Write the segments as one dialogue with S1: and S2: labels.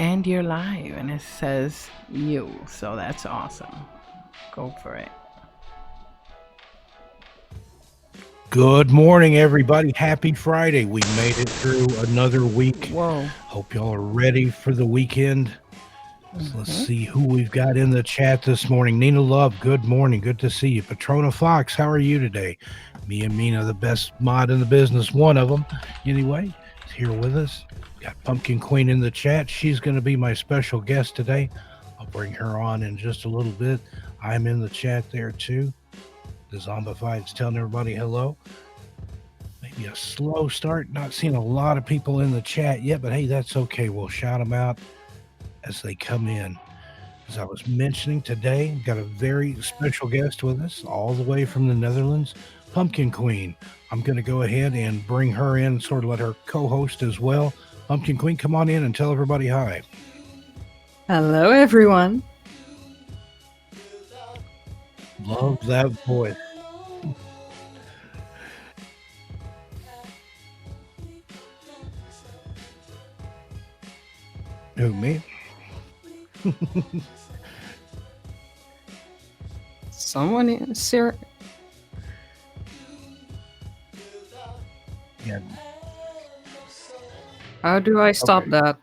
S1: And you're live, and it says you, so that's awesome. Go for it.
S2: Good morning, everybody. Happy Friday. We made it through another week.
S1: Whoa.
S2: Hope y'all are ready for the weekend. So let's see who we've got in the chat this morning. Nina Love, good morning. Good to see you. Patrona Fox, how are you today? Mia Mina, the best mod in the business, one of them. Anyway, is here with us. Got Pumpkin Queen in the chat. She's going to be my special guest today. I'll bring her on in just a little bit. I'm in the chat there too. Dezombified is telling everybody hello. Maybe a slow start. Not seeing a lot of people in the chat yet, but hey, that's okay. We'll shout them out as they come in. As I was mentioning today, got a very special guest with us all the way from the Netherlands, Pumpkin Queen. I'm going to go ahead and bring her in, sort of let her co-host as well. Pumpkin Queen, come on in and tell everybody hi.
S3: Hello, everyone.
S2: Love that voice. Who, me?
S3: Someone is Sarah.
S2: Yeah.
S3: How do I stop that?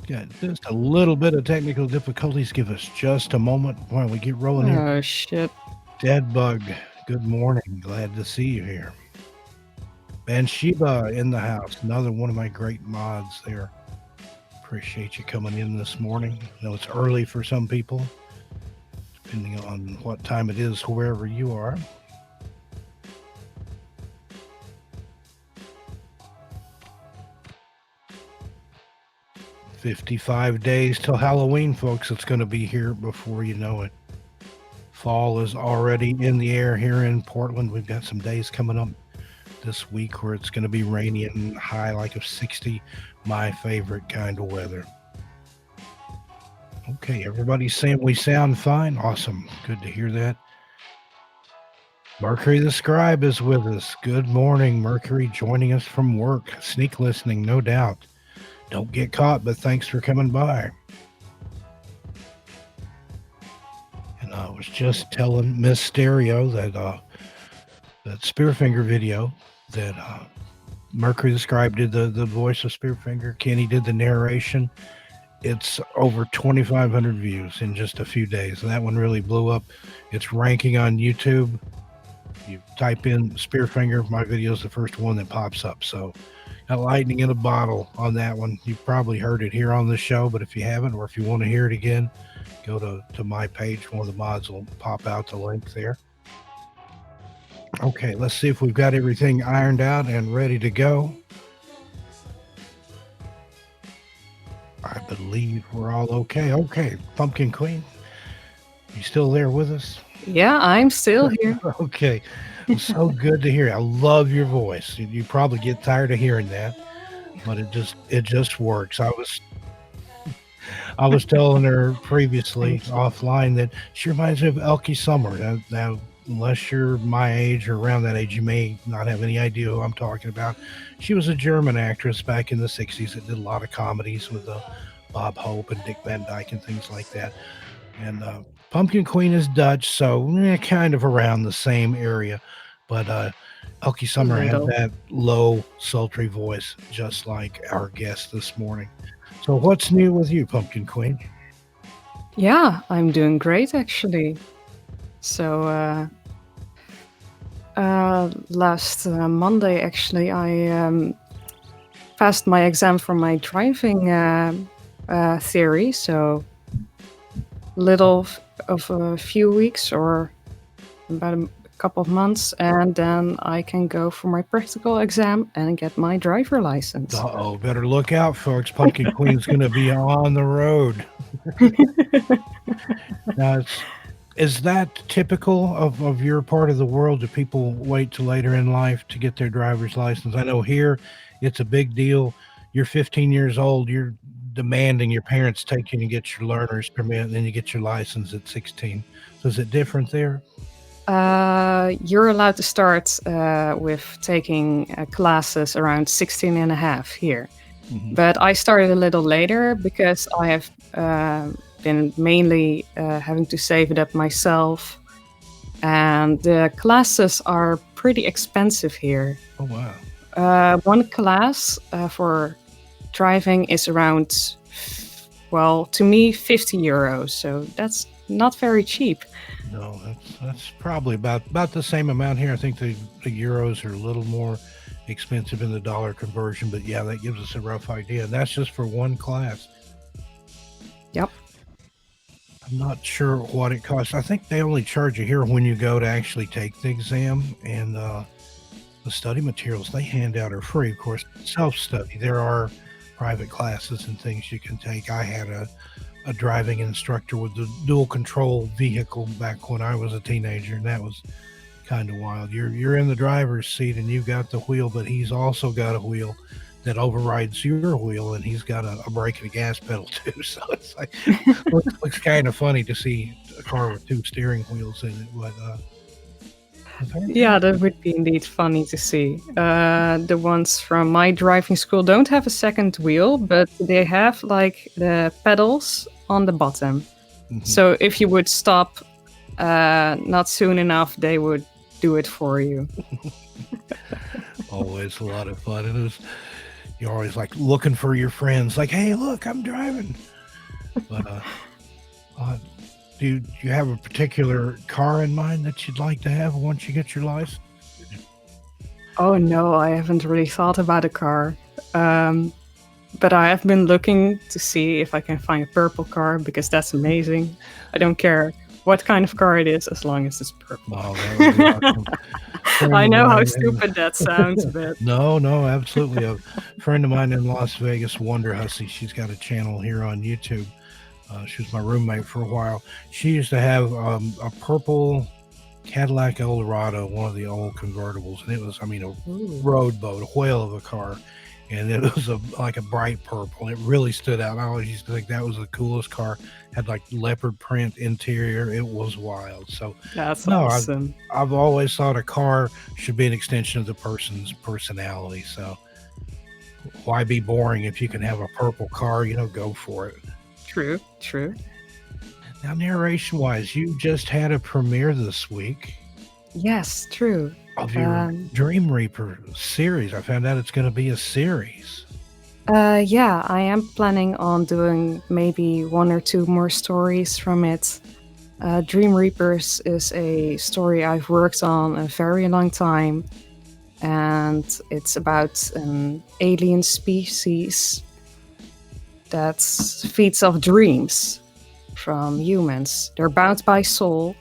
S2: Got just a little bit of technical difficulties. Give us just a moment while we get rolling here.
S3: Oh, shit.
S2: Deadbug, good morning. Glad to see you here. Bathsheba in the house. Another one of my great mods there. Appreciate you coming in this morning. I know it's early for some people, depending on what time it is wherever you are. "55 days till Halloween, folks. It's going to be here before you know it. Fall is already in the air here in Portland. We've got some days coming up this week where it's going to be rainy and high like of 60. My favorite kind of weather. Okay, everybody's saying we sound fine. Awesome. Good to hear that. Mercury the Scribe is with us. Good morning, Mercury, joining us from work. Sneak listening, no doubt. Don't get caught, but thanks for coming by. And I was just telling Miss Stereo that that Spearfinger video that Mercury the Scribe did the voice of Spearfinger. Kenny did the narration. It's over 2,500 views in just a few days. And that one really blew up. It's ranking on YouTube. You type in Spearfinger, my video is the first one that pops up. So got lightning in a bottle on that one. You've probably heard it here on the show, but if you haven't, or if you want to hear it again, go to my page. One of the mods will pop out the link there. Okay, let's see if we've got everything ironed out and ready to go. I believe we're all okay. Okay, Pumpkin Queen, you still there with us?
S3: Yeah, I'm still here.
S2: Okay, so good to hear. I love your voice. You probably get tired of hearing that, but it just works. I was telling her previously offline that she reminds me of Elkie Summer. Now, unless you're my age or around that age, you may not have any idea who I'm talking about. She was a German actress back in the 60s that did a lot of comedies with Bob Hope and Dick Van Dyke and things like that. And Pumpkin Queen is Dutch, so kind of around the same area. But Elkie Summer had that low, sultry voice, just like our guest this morning. So what's new with you, Pumpkin Queen?
S3: Yeah, I'm doing great, actually. So last Monday, actually, I passed my exam for my driving theory. So little of a few weeks or about a couple of months, and then I can go for my practical exam and get my driver license.
S2: Uh-oh, better look out, folks. Pumpkin Queen's going to be on the road. Now, is that typical of your part of the world? Do people wait till later in life to get their driver's license? I know here it's a big deal. You're 15 years old. You're demanding your parents take you to get your learner's permit, and then you get your license at 16. So is it different there?
S3: You're allowed to start with taking classes around 16 and a half here. But I started a little later because I have been mainly having to save it up myself. And the classes are pretty expensive here.
S2: Oh, wow.
S3: One class for driving is around, well, to me, 50 euros. So that's not very cheap.
S2: No, that's probably about the same amount here. I think the euros are a little more expensive in the dollar conversion, but yeah, that gives us a rough idea. And that's just for one class.
S3: Yep.
S2: I'm not sure what it costs. I think they only charge you here when you go to actually take the exam, and the study materials they hand out are free. Of course, self-study. There are private classes and things you can take. I had a driving instructor with the dual control vehicle back when I was a teenager, and that was kind of wild. You're in the driver's seat and you've got the wheel, but he's also got a wheel that overrides your wheel, and he's got a brake and a gas pedal too. So it's like looks kind of funny to see a car with two steering wheels in it. But
S3: yeah, that would be indeed funny to see. The ones from my driving school don't have a second wheel, but they have like the pedals on the bottom. So if you would stop not soon enough, they would do it for you.
S2: Always a lot of fun. And you're always like looking for your friends, like, hey, look, I'm driving. But do you have a particular car in mind that you'd like to have once you get your license?
S3: Oh no, I haven't really thought about a car. But I have been looking to see if I can find a purple car, because that's amazing. I don't care what kind of car it is, as long as it's purple.
S2: Oh, that would be awesome.
S3: I know how stupid that sounds, but
S2: No, absolutely. A friend of mine in Las Vegas, Wonder Hussy, she's got a channel here on YouTube. She was my roommate for a while. She used to have a purple Cadillac Eldorado, one of the old convertibles, and it was, a road boat, a whale of a car, and it was like a bright purple. It really stood out. I always used to think that was the coolest car. Had like leopard print interior. It was wild. So
S3: that's awesome.
S2: I've always thought a car should be an extension of the person's personality. So why be boring if you can have a purple car? Go for it.
S3: True.
S2: Now, narration-wise, you just had a premiere this week.
S3: Yes, true.
S2: Of your Dream Reaper series. I found out it's going to be a series.
S3: Yeah, I am planning on doing maybe one or two more stories from it. Dream Reapers is a story I've worked on a very long time, and it's about an alien species that feeds off dreams from humans. They're bound by soul,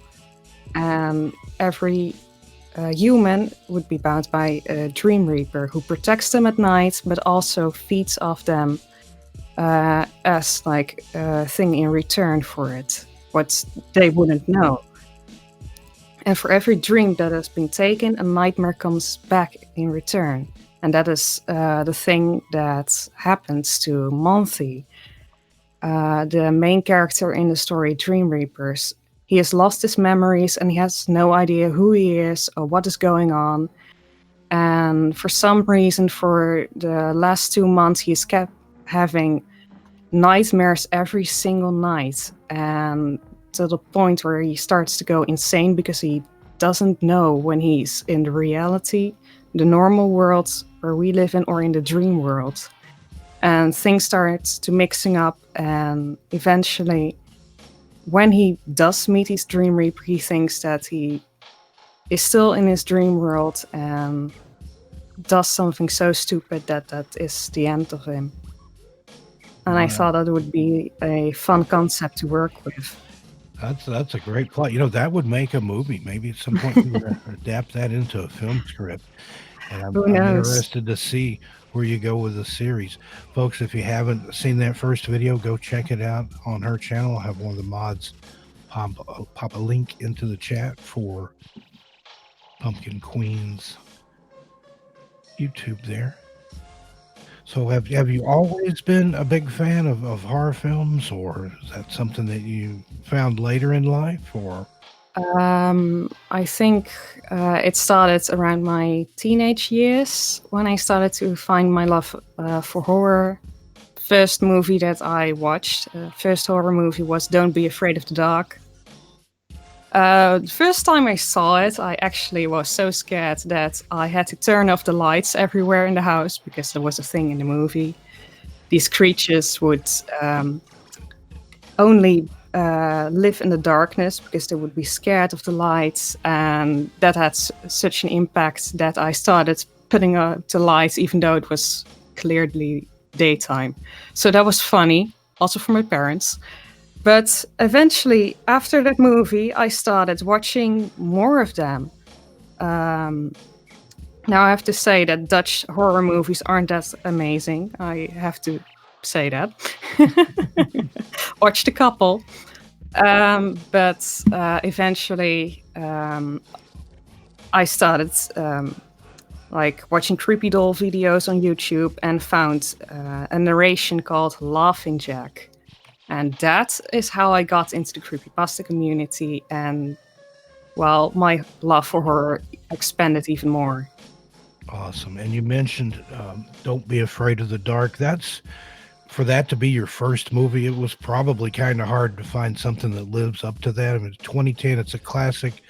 S3: and every human would be bound by a Dream Reaper who protects them at night, but also feeds off them as like a thing in return for it, what they wouldn't know. And for every dream that has been taken, a nightmare comes back in return. And that is the thing that happens to Monty, the main character in the story Dream Reapers. He has lost his memories and he has no idea who he is or what is going on. And for some reason, for the last 2 months, he's kept having nightmares every single night. And to the point where he starts to go insane because he doesn't know when he's in the reality, the normal world where we live in, or in the dream world. And things start to mixing up, and eventually, when he does meet his Dream Reaper, he thinks that he is still in his dream world and does something so stupid that is the end of him. And I thought that would be a fun concept to work with.
S2: That's a great plot. That would make a movie. Maybe at some point we would adapt that into a film script. And I'm interested to see where you go with the series. Folks, if you haven't seen that first video, go check it out on her channel. I'll have one of the mods pop a link into the chat for Pumpkin Queen's YouTube there. So have you always been a big fan of horror films, or is that something that you found later in life, or?
S3: I think it started around my teenage years when I started to find my love for horror. First movie that I watched, first horror movie was Don't Be Afraid of the Dark. The first time I saw it, I actually was so scared that I had to turn off the lights everywhere in the house because there was a thing in the movie. These creatures would only live in the darkness because they would be scared of the lights, and that had such an impact that I started putting out the lights even though it was clearly daytime. So that was funny, also for my parents. But eventually, after that movie, I started watching more of them. Now I have to say that Dutch horror movies aren't that amazing. I have to say that. Watched a couple. But eventually I started like watching creepy doll videos on YouTube and found a narration called Laughing Jack. And that is how I got into the creepypasta community, and well, my love for horror expanded even more.
S2: Awesome. And you mentioned Don't Be Afraid of the Dark. That's for that to be your first movie. It was probably kind of hard to find something that lives up to that. I mean, 2010, it's a classic.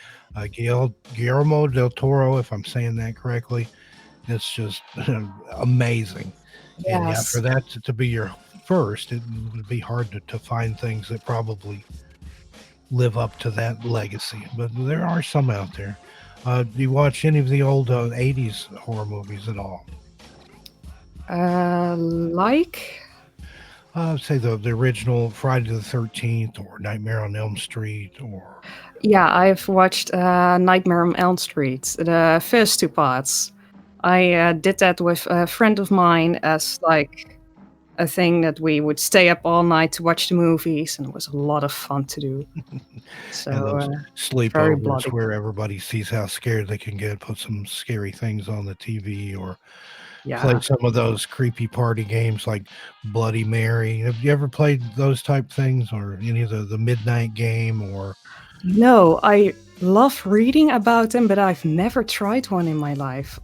S2: Guillermo del Toro, if I'm saying that correctly. It's just amazing. And yeah, for
S3: Yes.
S2: that to be your first, it would be hard to find things that probably live up to that legacy. But there are some out there. Do you watch any of the old 80s horror movies at all?
S3: Like,
S2: Say the original Friday the 13th or Nightmare on Elm Street or.
S3: yeah, I've watched Nightmare on Elm Street, the first two parts. I did that with a friend of mine as like a thing that we would stay up all night to watch the movies, and it was a lot of fun to do. So
S2: And those
S3: very
S2: sleepovers
S3: bloody.
S2: where everybody sees how scared they can get, put some scary things on the TV or play
S3: Yeah.
S2: some of those creepy party games like Bloody Mary. Have you ever played those type things or any of the midnight game or
S3: No, I love reading about them, but I've never tried one in my life.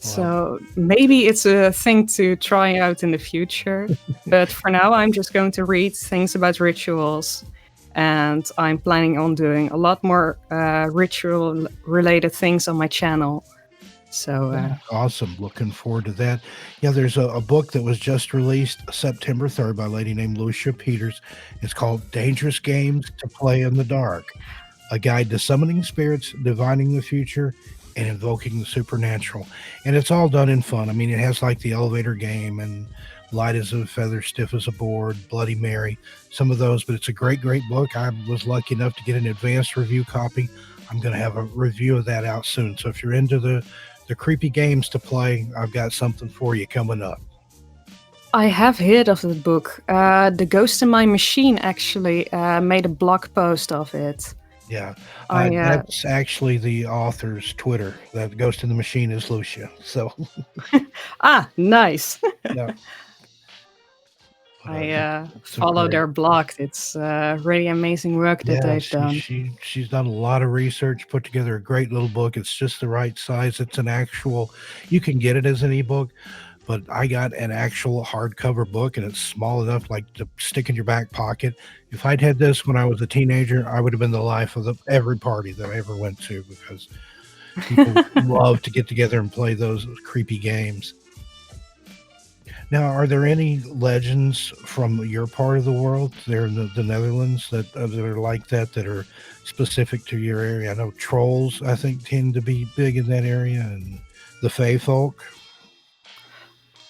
S3: So maybe it's a thing to try out in the future. But for now, I'm just going to read things about rituals. And I'm planning on doing a lot more ritual related things on my channel. So
S2: awesome. Looking forward to that. Yeah, there's a book that was just released September 3rd by a lady named Lucia Peters. It's called Dangerous Games to Play in the Dark, a guide to summoning spirits, divining the future, and invoking the supernatural. And it's all done in fun. I mean, it has like the elevator game and light as a feather, stiff as a board, Bloody Mary, some of those, but it's a great, great book. I was lucky enough to get an advanced review copy. I'm going to have a review of that out soon. So if you're into the creepy games to play, I've got something for you coming up.
S3: I have heard of the book. The Ghost in My Machine actually made a blog post of it.
S2: Yeah, that's actually the author's Twitter. That Ghost in the Machine is Lucia. So,
S3: nice.
S2: yeah.
S3: I follow their blog. It's really amazing work that they've done.
S2: She's done a lot of research, put together a great little book. It's just the right size. It's an actual, you can get it as an ebook, but I got an actual hardcover book and it's small enough like to stick in your back pocket. If I'd had this when I was a teenager, I would have been the life of every party that I ever went to because people love to get together and play those creepy games. Now, are there any legends from your part of the world there in the Netherlands that are like that are specific to your area? I know trolls, I think, tend to be big in that area, and the Fae folk.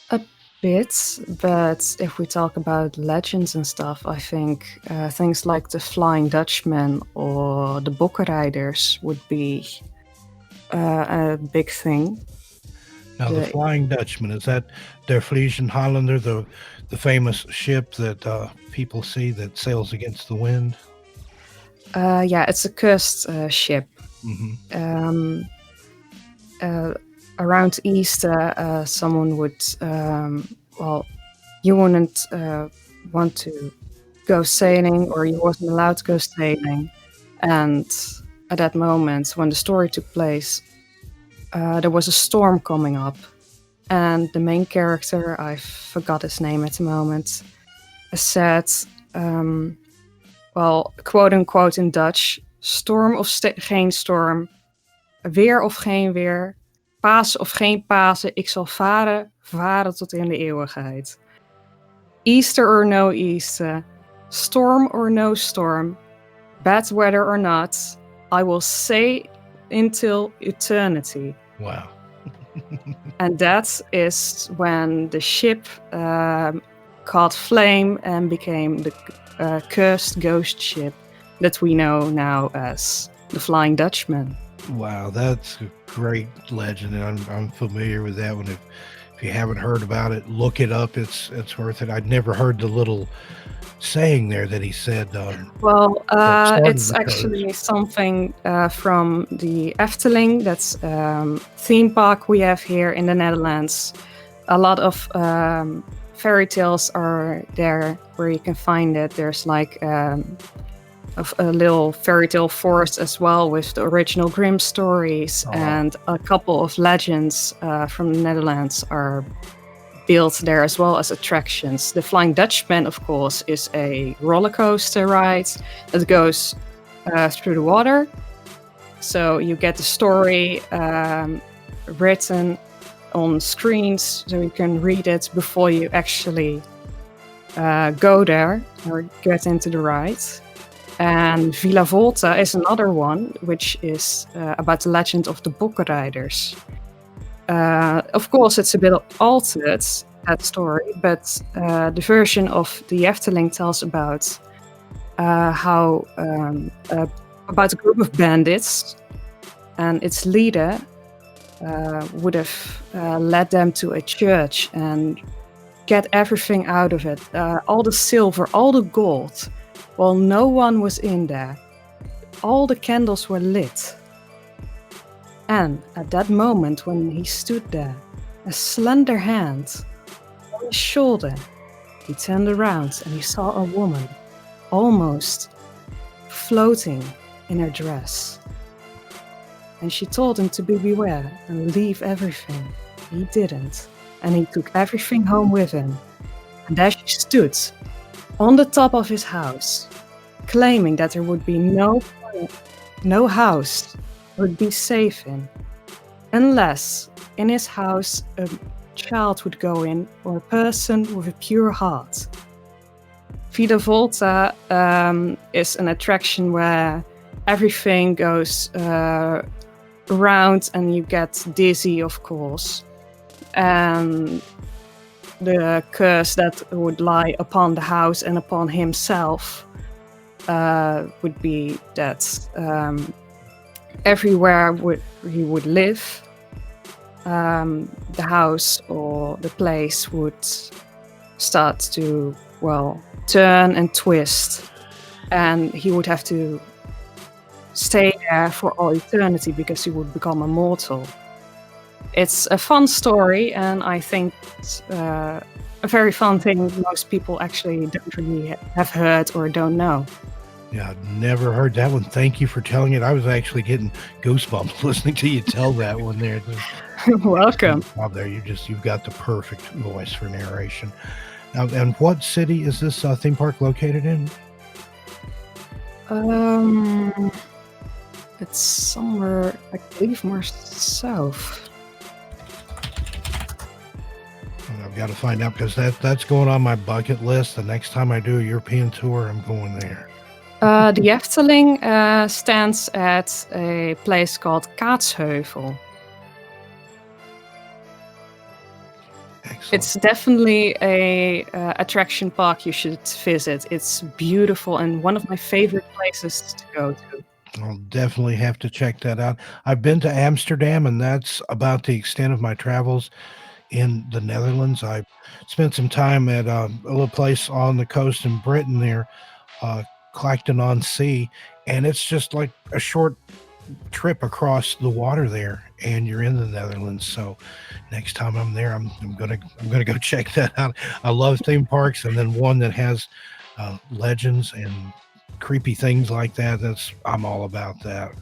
S3: A bit, but if we talk about legends and stuff, I think things like the Flying Dutchman or the Bokkenrijders would be a big thing.
S2: Now, the Flying Dutchman, is that Der Vliegende Hollander, the famous ship that people see that sails against the wind?
S3: Yeah, it's a cursed ship.
S2: Mm-hmm.
S3: Around Easter, someone would, you wouldn't want to go sailing, or you wasn't allowed to go sailing. And at that moment, when the story took place, there was a storm coming up. And the main character, I forgot his name at the moment, said, well, quote unquote in Dutch, storm of geen storm, weer of geen weer, Pasen of geen Pasen, ik zal varen, varen tot in de eeuwigheid. Easter or no Easter, storm or no storm, bad weather or not, I will say until eternity.
S2: Wow.
S3: And that is when the ship caught flame and became the cursed ghost ship that we know now as the Flying Dutchman.
S2: Wow, that's a great legend, and I'm familiar with that one. If you haven't heard about it, look it up. It's worth it. I'd never heard the little saying there that he said.
S3: Well, it's actually something from the Efteling. That's theme park we have here in the Netherlands. A lot of fairy tales are there where you can find it. There's like a little fairy tale forest as well with the original Grimm stories, and a couple of legends from the Netherlands are built there as well as attractions. The Flying Dutchman, of course, is a roller coaster ride that goes through the water. So you get the story written on screens, so you can read it before you actually go there or get into the ride. And Villa Volta is another one, which is about the legend of the Bokkenrijders. Of course, it's a bit altered, that story, but the version of the Efteling tells about how about a group of bandits, and its leader would have led them to a church and get everything out of it, all the silver, all the gold. Well, no one was in there. All the candles were lit. And at that moment, when he stood there, a slender hand on his shoulder, he turned around and he saw a woman, almost floating in her dress. And she told him to beware and leave everything. He didn't. And he took everything home with him. And there she stood, on the top of his house, claiming that there would be no house would be safe in, unless in his house a child would go in or a person with a pure heart. Villa Volta is an attraction where everything goes around and you get dizzy, of course. And the curse that would lie upon the house and upon himself would be that everywhere he would live, the house or the place would start to, well, turn and twist, and he would have to stay there for all eternity because he would become immortal. It's a fun story, and I think it's a very fun thing most people actually don't really have heard or don't know.
S2: Yeah, I've never heard that one. Thank you for telling it. I was actually getting goosebumps listening to you tell that one there.
S3: Welcome.
S2: There, you've got the perfect voice for narration. Now, and what city is this theme park located in?
S3: It's somewhere, I believe, more south.
S2: I've got to find out because that's going on my bucket list. The next time I do a European tour, I'm going there.
S3: The Efteling stands at a place called Kaatsheuvel.
S2: Excellent.
S3: It's definitely a attraction park you should visit. It's beautiful and one of my favorite places to go to.
S2: I'll definitely have to check that out. I've been to Amsterdam, and that's about the extent of my travels in the Netherlands. I spent some time at a little place on the coast in Britain there, Clacton on Sea, and it's just like a short trip across the water there, and you're in the Netherlands. So next time I'm there, I'm gonna go check that out. I love theme parks, and then one that has legends and creepy things like that, I'm all about that.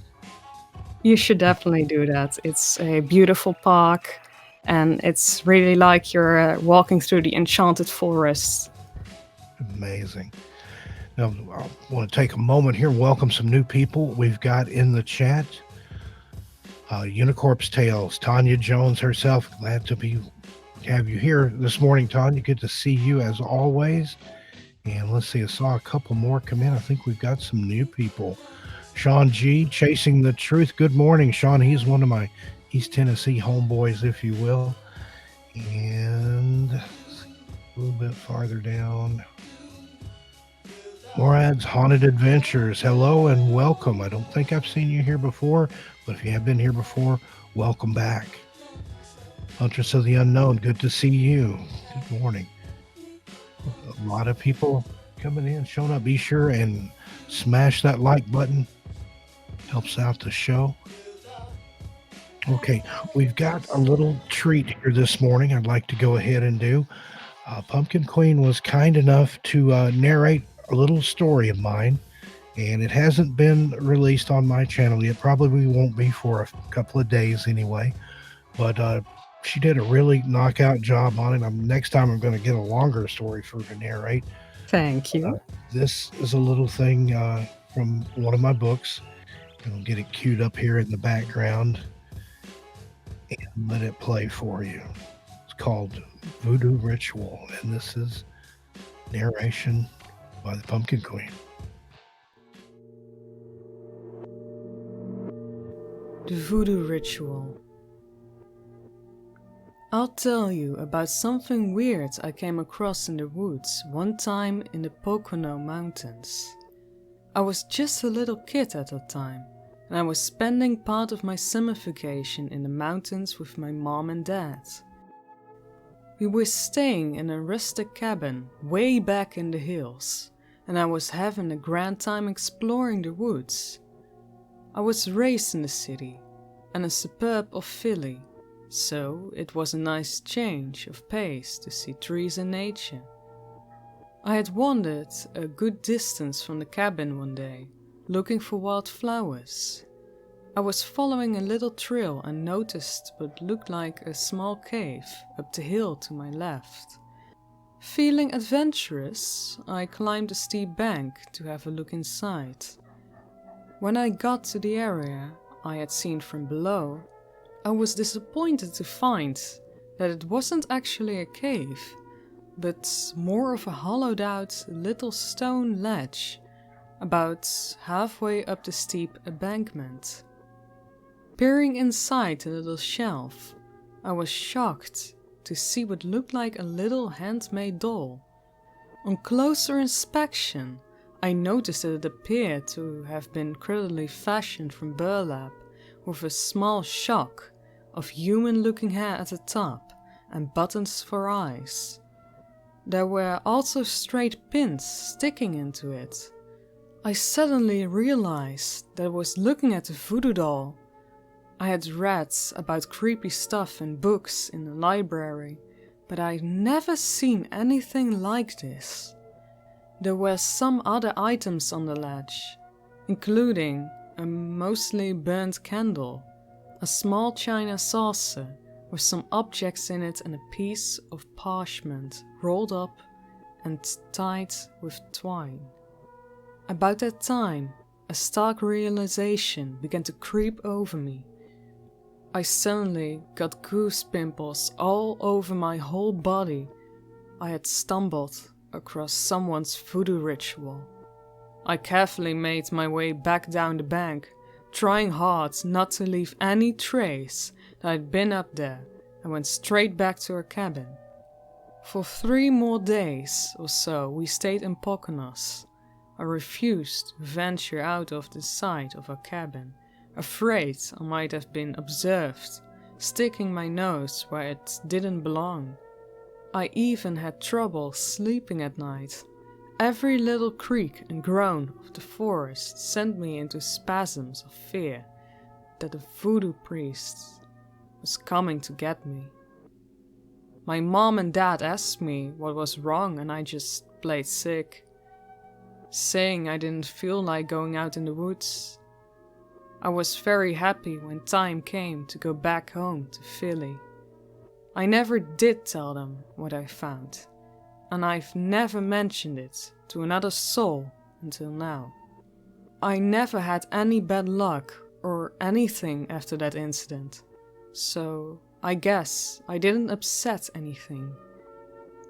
S3: You should definitely do that. It's a beautiful park, and it's really like you're walking through the enchanted forest.
S2: Amazing. Now, I want to take a moment here and welcome some new people we've got in the chat. Unicorp's Tales, Tanya Jones herself. Glad to have you here this morning, Tanya. Good to see you as always. And let's see, I saw a couple more come in. I think we've got some new people. Sean G, Chasing the Truth. Good morning, Sean. He's one of my East Tennessee homeboys, if you will. And a little bit farther down, Morad's Haunted Adventures. Hello and welcome. I don't think I've seen you here before, but if you have been here before, welcome back. Huntress of the Unknown, good to see you. Good morning. A lot of people coming in, showing up. Be sure and smash that like button. Helps out the show. Okay, we've got a little treat here this morning I'd like to go ahead and do. Pumpkin Queen was kind enough to narrate a little story of mine, and it hasn't been released on my channel yet. Probably won't be for a couple of days anyway, but she did a really knockout job on it. Next time I'm going to get a longer story for her to narrate.
S3: Thank you.
S2: This is a little thing from one of my books. I'll get it queued up here in the background and let it play for you. It's called Voodoo Ritual, and this is narration by the Pumpkin Queen.
S3: The Voodoo Ritual. I'll tell you about something weird I came across in the woods one time in the Pocono Mountains. I was just a little kid at that time, and I was spending part of my summer vacation in the mountains with my mom and dad. We were staying in a rustic cabin way back in the hills, and I was having a grand time exploring the woods. I was raised in the city and a suburb of Philly, so it was a nice change of pace to see trees and nature. I had wandered a good distance from the cabin one day, looking for wildflowers. I was following a little trail and noticed what looked like a small cave up the hill to my left. Feeling adventurous, I climbed a steep bank to have a look inside. When I got to the area I had seen from below, I was disappointed to find that it wasn't actually a cave, but more of a hollowed out little stone ledge, about halfway up the steep embankment. Peering inside the little shelf, I was shocked to see what looked like a little handmade doll. On closer inspection, I noticed that it appeared to have been crudely fashioned from burlap, with a small shock of human-looking hair at the top and buttons for eyes. There were also straight pins sticking into it. I suddenly realized that I was looking at the voodoo doll. I had read about creepy stuff in books in the library, but I'd never seen anything like this. There were some other items on the ledge, including a mostly burnt candle, a small china saucer with some objects in it, and a piece of parchment rolled up and tied with twine. About that time, a stark realization began to creep over me. I suddenly got goose pimples all over my whole body. I had stumbled across someone's voodoo ritual. I carefully made my way back down the bank, trying hard not to leave any trace that I'd been up there, and went straight back to our cabin. For 3 more days or so we stayed in Poconos. I refused to venture out of the sight of our cabin, afraid I might have been observed, sticking my nose where it didn't belong. I even had trouble sleeping at night. Every little creak and groan of the forest sent me into spasms of fear that the voodoo priest was coming to get me. My mom and dad asked me what was wrong, and I just played sick. saying I didn't feel like going out in the woods. I was very happy when time came to go back home to Philly. I never did tell them what I found, and I've never mentioned it to another soul until now. I never had any bad luck or anything after that incident, so I guess I didn't upset anything.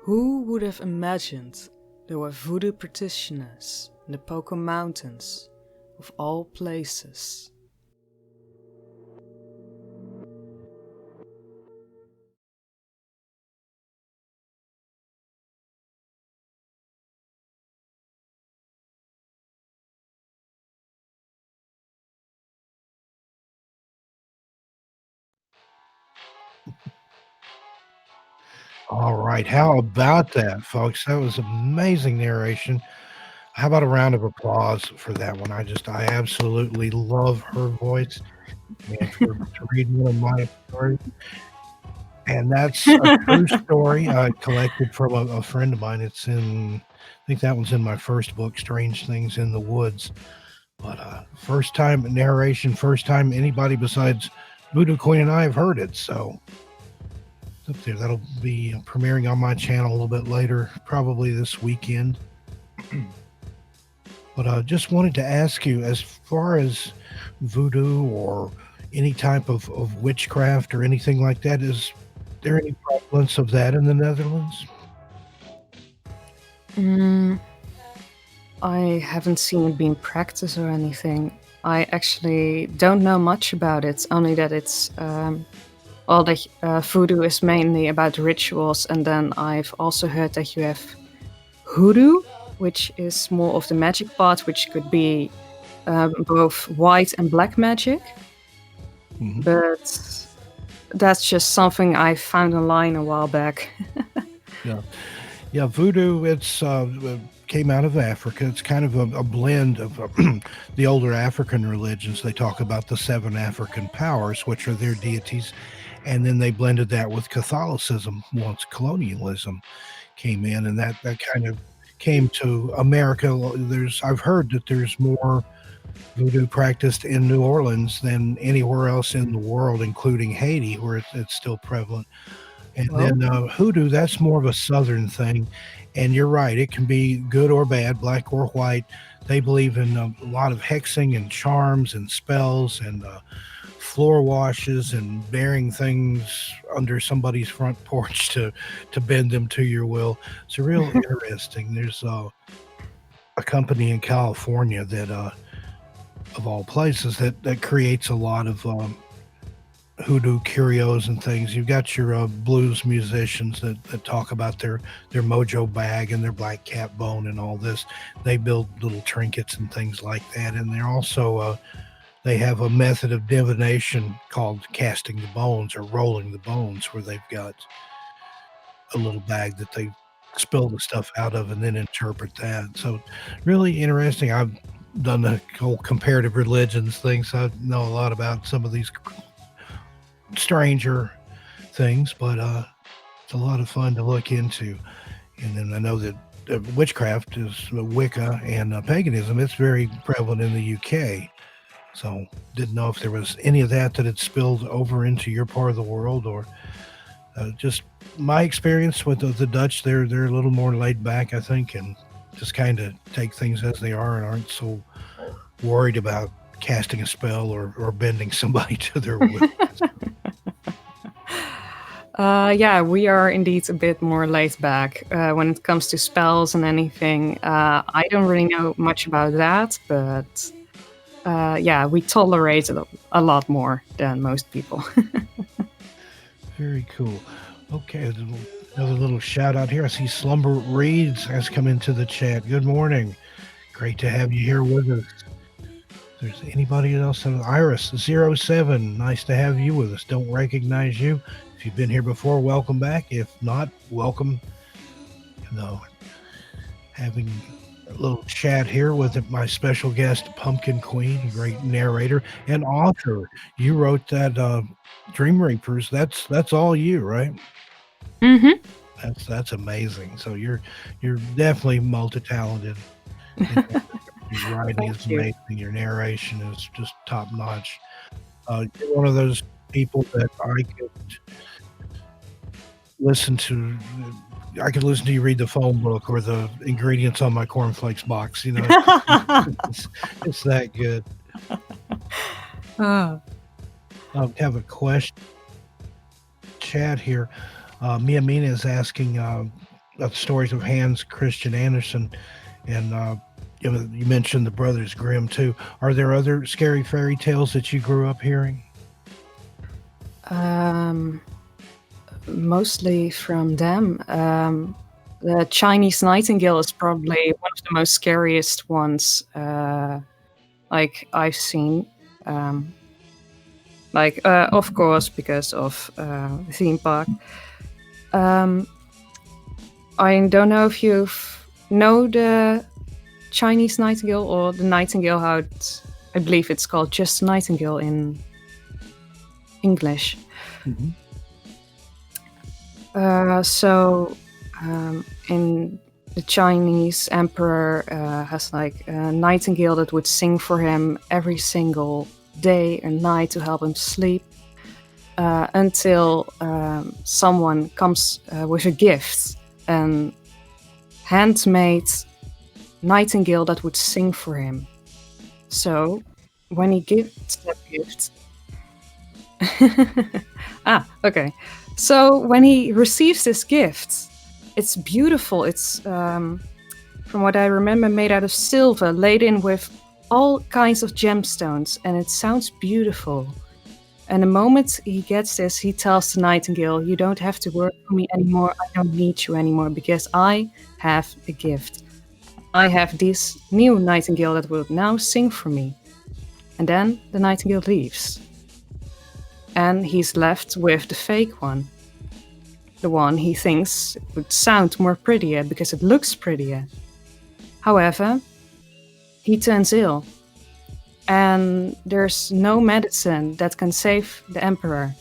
S3: Who would have imagined there were voodoo practitioners in the Poco Mountains, of all places?
S2: All right. How about that, folks? That was amazing narration. How about a round of applause for that one? I absolutely love her voice and for to read one of my stories. And that's a true story collected from a friend of mine. I think that one's in my first book, Strange Things in the Woods. But first time narration, first time anybody besides Voodoo Queen and I have heard it. So it's up there. That'll be premiering on my channel a little bit later, probably this weekend. But I just wanted to ask you, as far as voodoo or any type of witchcraft or anything like that, is there any prevalence of that in the Netherlands?
S3: I haven't seen it being practiced or anything. I actually don't know much about it, only that it's voodoo is mainly about rituals, and then I've also heard that you have hoodoo, which is more of the magic part, which could be both white and black magic.
S2: Mhm.
S3: But that's just something I found online a while back.
S2: Yeah, voodoo, came out of Africa. It's kind of a blend of the older African religions. They talk about the 7 African powers, which are their deities, and then they blended that with Catholicism once colonialism came in, and that kind of came to America. I've heard that there's more voodoo practiced in New Orleans than anywhere else in the world, including Haiti, where it's still prevalent. And then hoodoo, that's more of a southern thing. And you're right, it can be good or bad, black or white. They believe in a lot of hexing and charms and spells and floor washes and burying things under somebody's front porch to bend them to your will. It's real interesting. There's a company in California that of all places that creates a lot of hoodoo curios and things. You've got your blues musicians that talk about their mojo bag and their black cat bone and all this. They build little trinkets and things like that. And they're also they have a method of divination called casting the bones or rolling the bones, where they've got a little bag that they spill the stuff out of and then interpret that. So really interesting. I've done the whole comparative religions thing, so I know a lot about some of these stranger things, but it's a lot of fun to look into. And then I know that witchcraft is Wicca and paganism. It's very prevalent in the UK. So didn't know if there was any of that had spilled over into your part of the world, or just my experience with the Dutch. They're a little more laid back, I think, and just kind of take things as they are and aren't so worried about casting a spell or bending somebody to their will.
S3: Yeah, we are indeed a bit more laid back when it comes to spells and anything. I don't really know much about that, but yeah, we tolerate it a lot more than most people.
S2: Very cool. Okay, another little shout out here. I see Slumber Reads has come into the chat. Good morning. Great to have you here with us. If there's anybody else, Iris07, nice to have you with us. Don't recognize you. If you've been here before, welcome back. If not, welcome. Having a little chat here with my special guest, Pumpkin Queen, a great narrator and author. You wrote that Dream Reapers. That's all you, right?
S3: Mm-hmm.
S2: That's amazing. So you're definitely multi-talented. Your writing is
S3: Thank you.
S2: amazing. Your narration is just top notch. You're one of those people that I could listen to. I could listen to you read the phone book or the ingredients on my cornflakes box. It's that good.
S3: Ah,
S2: Have a question chat here. Mia Mina is asking the stories of Hans Christian Andersen, and you mentioned the Brothers Grimm too. Are there other scary fairy tales that you grew up hearing?
S3: Mostly from them. The Chinese nightingale is probably one of the most scariest ones like I've seen. Of course, because of the theme park. I don't know if you know the Chinese nightingale or the nightingale. I believe it's called just nightingale in English.
S2: Mm-hmm.
S3: In the Chinese emperor has like a nightingale that would sing for him every single day and night to help him sleep until someone comes with a gift, an handmade nightingale that would sing for him. So when he gives that gift, okay. So when he receives this gift, it's beautiful. It's, from what I remember, made out of silver, laid in with all kinds of gemstones, and it sounds beautiful. And the moment he gets this, he tells the nightingale, "You don't have to work for me anymore. I don't need you anymore because I have a gift. I have this new nightingale that will now sing for me." And then the nightingale leaves. And he's left with the fake one. The one he thinks would sound more prettier because it looks prettier. However, he turns ill. And there's no medicine that can save the emperor.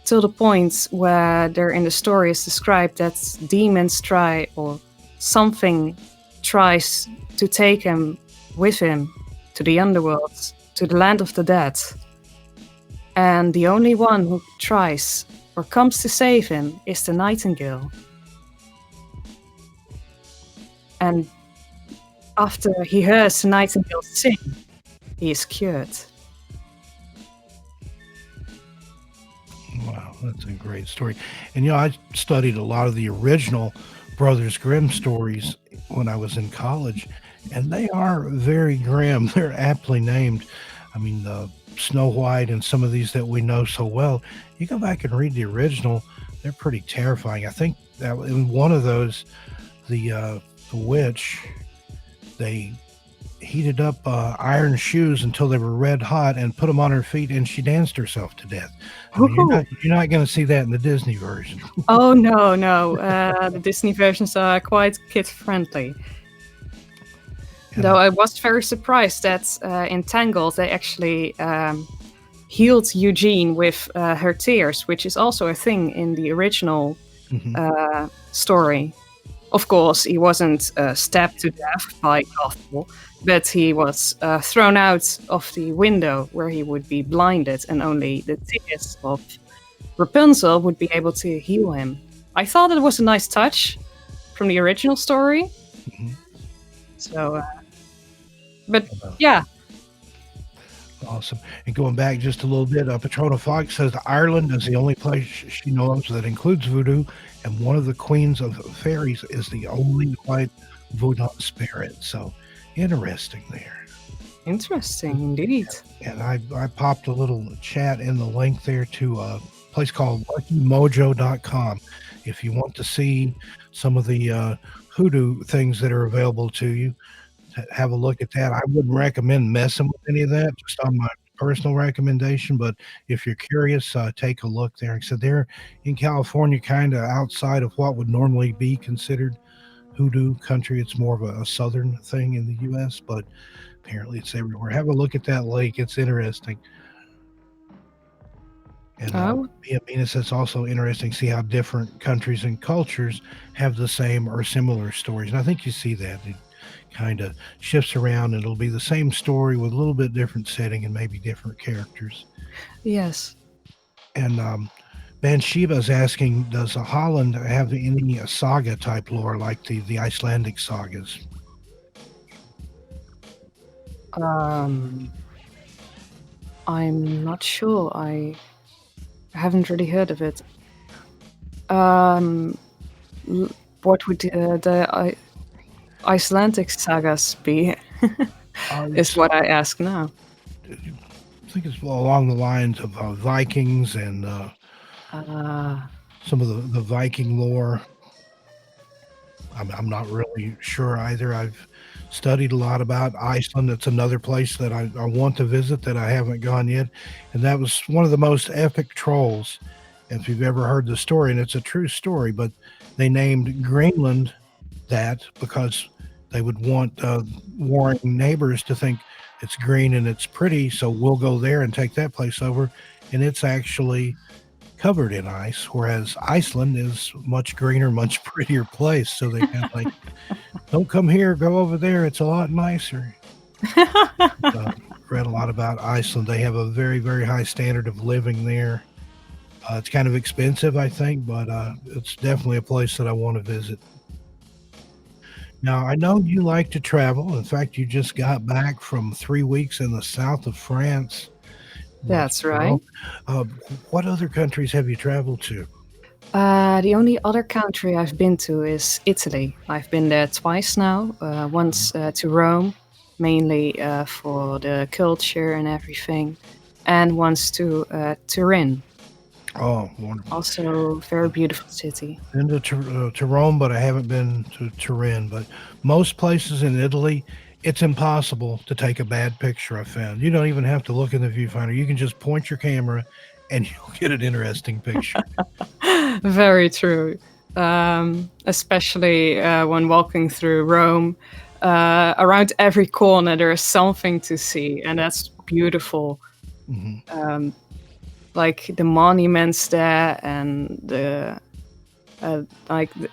S3: Till the point where there in the story is described that demons try, or something tries to take him with him to the underworld, to the land of the dead. And the only one who tries or comes to save him is the nightingale. And after he hears the nightingale sing, he is cured.
S2: Wow, that's a great story. And I studied a lot of the original Brothers Grimm stories when I was in college, and they are very grim. They're aptly named. I mean, Snow White and some of these that we know so well, you go back and read the original, they're pretty terrifying. I think that in one of those, the witch, they heated up iron shoes until they were red hot and put them on her feet, and she danced herself to death. I mean, you're not going to see that in the Disney version.
S3: Oh, no. The Disney versions are quite kid-friendly. Though I was very surprised that in Tangled they actually healed Eugene with her tears, which is also a thing in the original story. Of course, he wasn't stabbed to death by Gothel, but he was thrown out of the window where he would be blinded, and only the tears of Rapunzel would be able to heal him. I thought it was a nice touch from the original story. So, but yeah.
S2: Awesome. And going back just a little bit, Patrona Fox says Ireland is the only place she knows that includes voodoo, and one of the queens of fairies is the only white voodoo spirit. So interesting there.
S3: Interesting indeed.
S2: And I popped a little chat in the link there to a place called LuckyMojo.com. If you want to see some of the hoodoo things that are available to you, have a look at that. I wouldn't recommend messing with any of that, just on my personal recommendation. But if you're curious, take a look there. Like I said, they're in California, kind of outside of what would normally be considered hoodoo country. It's more of a southern thing in the U.S., but apparently it's everywhere. Have a look at that lake. It's interesting. And Mia Mina says it's also interesting to see how different countries and cultures have the same or similar stories. And I think you see that. kind of shifts around. It'll be the same story with a little bit different setting and maybe different characters.
S3: Yes.
S2: And Bathsheba is asking, does Holland have any saga type lore like the Icelandic sagas?
S3: Um, I'm not sure. I haven't really heard of it. What would the Icelandic sagas be? Is what I ask now.
S2: I think it's along the lines of Vikings and some of the Viking lore. I'm not really sure either. I've studied a lot about Iceland. It's another place that I want to visit that I haven't gone yet. And that was one of the most epic trolls, if you've ever heard the story. And it's a true story, but they named Greenland that because they would want warring neighbors to think it's green and it's pretty. So we'll go there and take that place over. And it's actually covered in ice, whereas Iceland is much greener, much prettier place. So they kind of like, don't come here, go over there. It's a lot nicer. Read a lot about Iceland. They have a very, very high standard of living there. It's kind of expensive, I think, but it's definitely a place that I want to visit. Now, I know you like to travel. In fact, you just got back from 3 weeks in the south of France.
S3: That's right.
S2: What other countries have you traveled to?
S3: The only other country I've been to is Italy. I've been there twice now. Once to Rome, mainly for the culture and everything, and once to Turin.
S2: Oh, wonderful.
S3: Also, very beautiful city.
S2: Been to Rome, but I haven't been to Turin. But most places in Italy, it's impossible to take a bad picture, I found. You don't even have to look in the viewfinder. You can just point your camera and you'll get an interesting picture.
S3: Very true. Especially when walking through Rome. Around every corner, there is something to see, and that's beautiful. Mm-hmm. Like the monuments there and the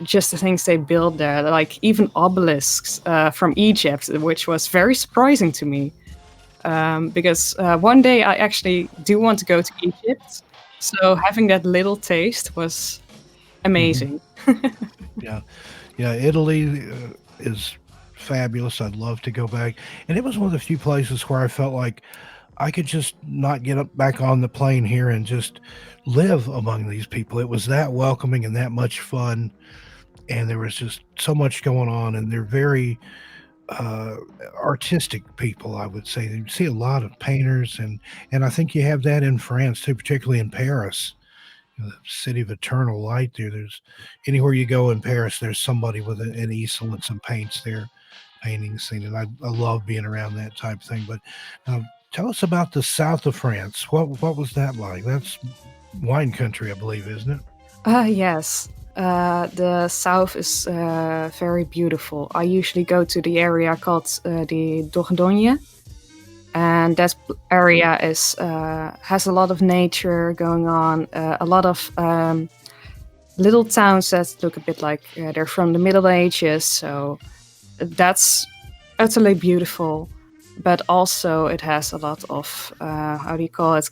S3: just the things they built there, like even obelisks from Egypt, which was very surprising to me. Because one day I actually do want to go to Egypt, so having that little taste was amazing.
S2: Mm-hmm. Yeah, Italy is fabulous. I'd love to go back, and it was one of the few places where I felt like I could just not get up back on the plane here and just live among these people. It was that welcoming and that much fun, and there was just so much going on, and they're very artistic people, I would say. You see a lot of painters, and I think you have that in France too, particularly in Paris, the city of eternal light. There's anywhere you go in Paris, there's somebody with an easel and some paints there, painting the scene, and I love being around that type of thing. But tell us about the south of France. What was that like? That's wine country, I believe, isn't it?
S3: Yes. The south is very beautiful. I usually go to the area called the Dordogne, and that area is has a lot of nature going on. A lot of little towns that look a bit like they're from the Middle Ages. So that's utterly beautiful. But also it has a lot of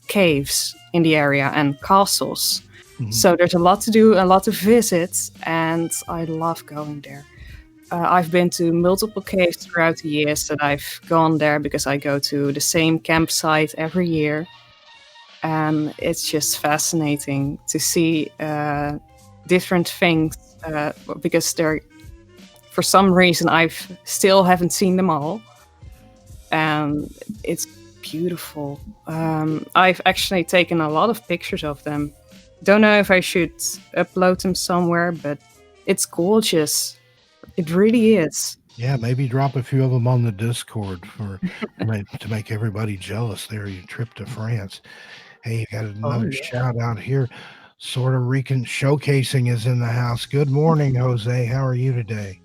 S3: caves in the area and castles. Mm-hmm. So there's a lot to do, a lot to visit, and I love going there. I've been to multiple caves throughout the years that I've gone there because I go to the same campsite every year. And it's just fascinating to see different things because for some reason, I still haven't seen them all. And it's beautiful. I've actually taken a lot of pictures of them. Don't know if I should upload them somewhere, but it's gorgeous. It really is.
S2: Yeah, maybe drop a few of them on the Discord to make everybody jealous there. Your trip to France. Hey, you got another shout out here. Sort of Rican Showcasing is in the house. Good morning, Jose. How are you today?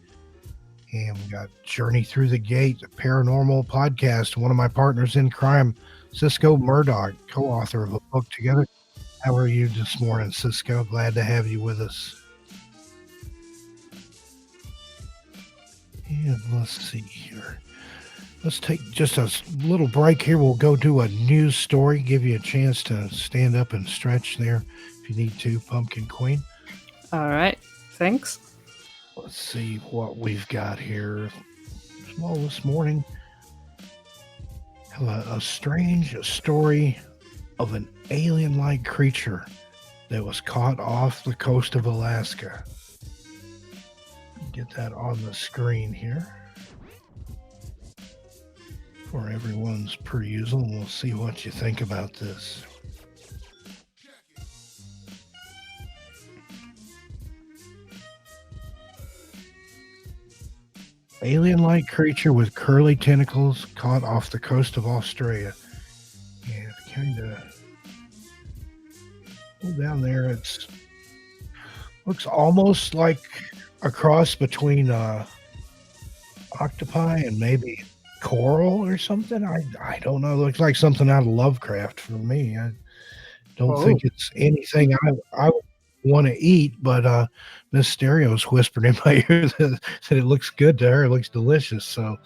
S2: And we got Journey Through the Gate, a paranormal podcast. One of my partners in crime, Cisco Murdoch, co-author of a book together. How are you this morning, Cisco? Glad to have you with us. And let's see here. Let's take just a little break here. We'll go do a news story, give you a chance to stand up and stretch there if you need to, Pumpkin Queen.
S3: All right. Thanks.
S2: Let's see what we've got here. Well, this morning, have a strange story of an alien-like creature that was caught off the coast of Alaska. Get that on the screen here for everyone's perusal, and we'll see what you think about this. Alien-like creature with curly tentacles caught off the coast of Australia. And kind of down there, it's looks almost like a cross between octopi and maybe coral or something. I don't know. It looks like something out of Lovecraft for me. I don't think it's anything I would want to eat, but Miss Stereo's whispered in my ear that it looks good to her. It looks delicious. So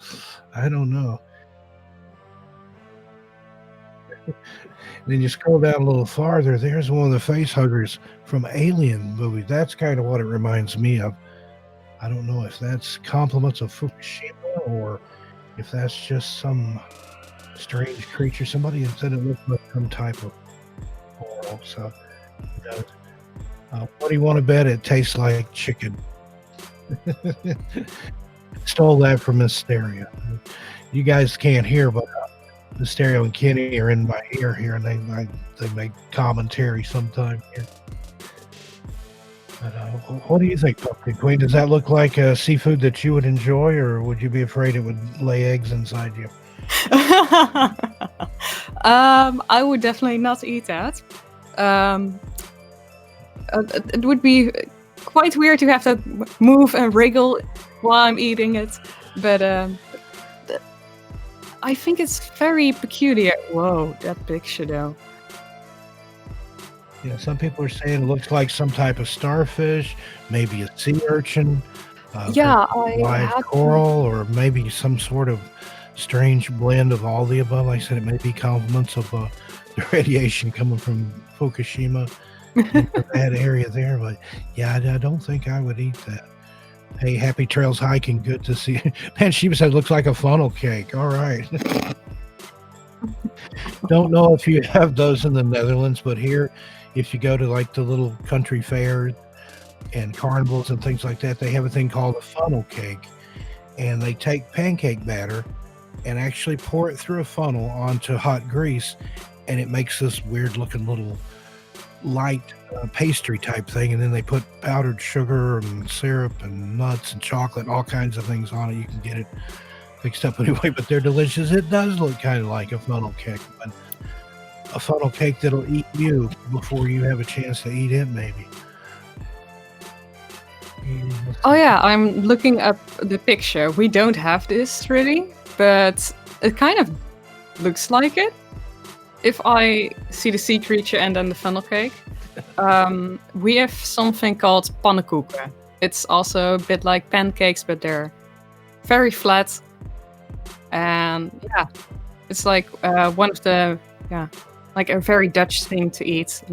S2: I don't know. Then you scroll down a little farther. There's one of the face huggers from Alien movie. That's kind of what it reminds me of. I don't know if that's compliments of Fukushima or if that's just some strange creature. Somebody had said it looked like some type of coral. So, what do you want to bet? It tastes like chicken. Stole that from Miss Stereo. You guys can't hear, but Miss Stereo and Kenny are in my ear here, and they make commentary sometime here. But, what do you think, Pumpkin Queen? Does that look like seafood that you would enjoy, or would you be afraid it would lay eggs inside you?
S3: I would definitely not eat that. It would be quite weird to have to move and wriggle while I'm eating it, but I think it's very peculiar. Whoa, that picture though.
S2: Yeah, some people are saying it looks like some type of starfish, maybe a sea urchin, live coral, or maybe some sort of strange blend of all the above. Like I said, it may be compliments of the radiation coming from Fukushima in that area there. But yeah, I don't think I would eat that. Hey, happy trails hiking. Good to see you. Man, Sheba said it looks like a funnel cake. All right. Don't know if you have those in the Netherlands, but here, if you go to like the little country fairs and carnivals and things like that, they have a thing called a funnel cake. And they take pancake batter and actually pour it through a funnel onto hot grease, and it makes this weird looking little light pastry type thing. And then they put powdered sugar and syrup and nuts and chocolate and all kinds of things on it. You can get it fixed up anyway, but they're delicious. It does look kind of like a funnel cake, but a funnel cake that'll eat you before you have a chance to eat it, maybe.
S3: Oh yeah, I'm looking up the picture. We don't have this really, but it kind of looks like it. If I see the sea creature and then the funnel cake. We have something called pannenkoeken. It's also a bit like pancakes, but they're very flat. And yeah, it's like one of the, like a very Dutch thing to eat.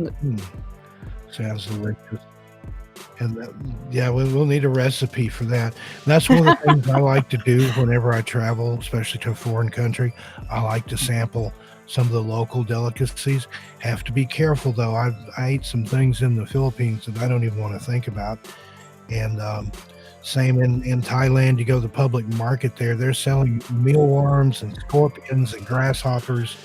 S2: Sounds delicious. And we'll need a recipe for that. And that's one of the things I like to do whenever I travel, especially to a foreign country. I like to sample some of the local delicacies. Have to be careful though. I ate some things in the Philippines that I don't even want to think about. And same in Thailand. You go to the public market there, they're selling mealworms and scorpions and grasshoppers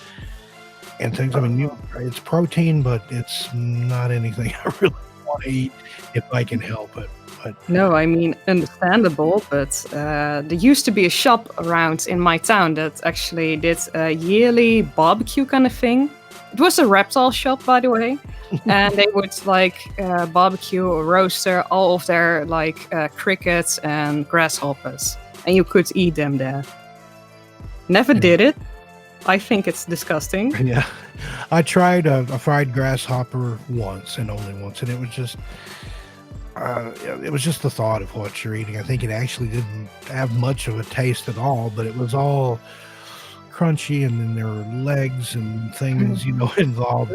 S2: and things. I mean, it's protein, but it's not anything I really want to eat if I can help it. But
S3: no, I mean, understandable, but there used to be a shop around in my town that actually did a yearly barbecue kind of thing. It was a reptile shop, by the way, and they would like barbecue or roaster all of their like crickets and grasshoppers, and you could eat them there. Never did it. I think it's disgusting.
S2: Yeah, I tried a fried grasshopper once and only once, and it was just, it was just the thought of what you're eating. I think it actually didn't have much of a taste at all, but it was all crunchy, and then there were legs and things, involved.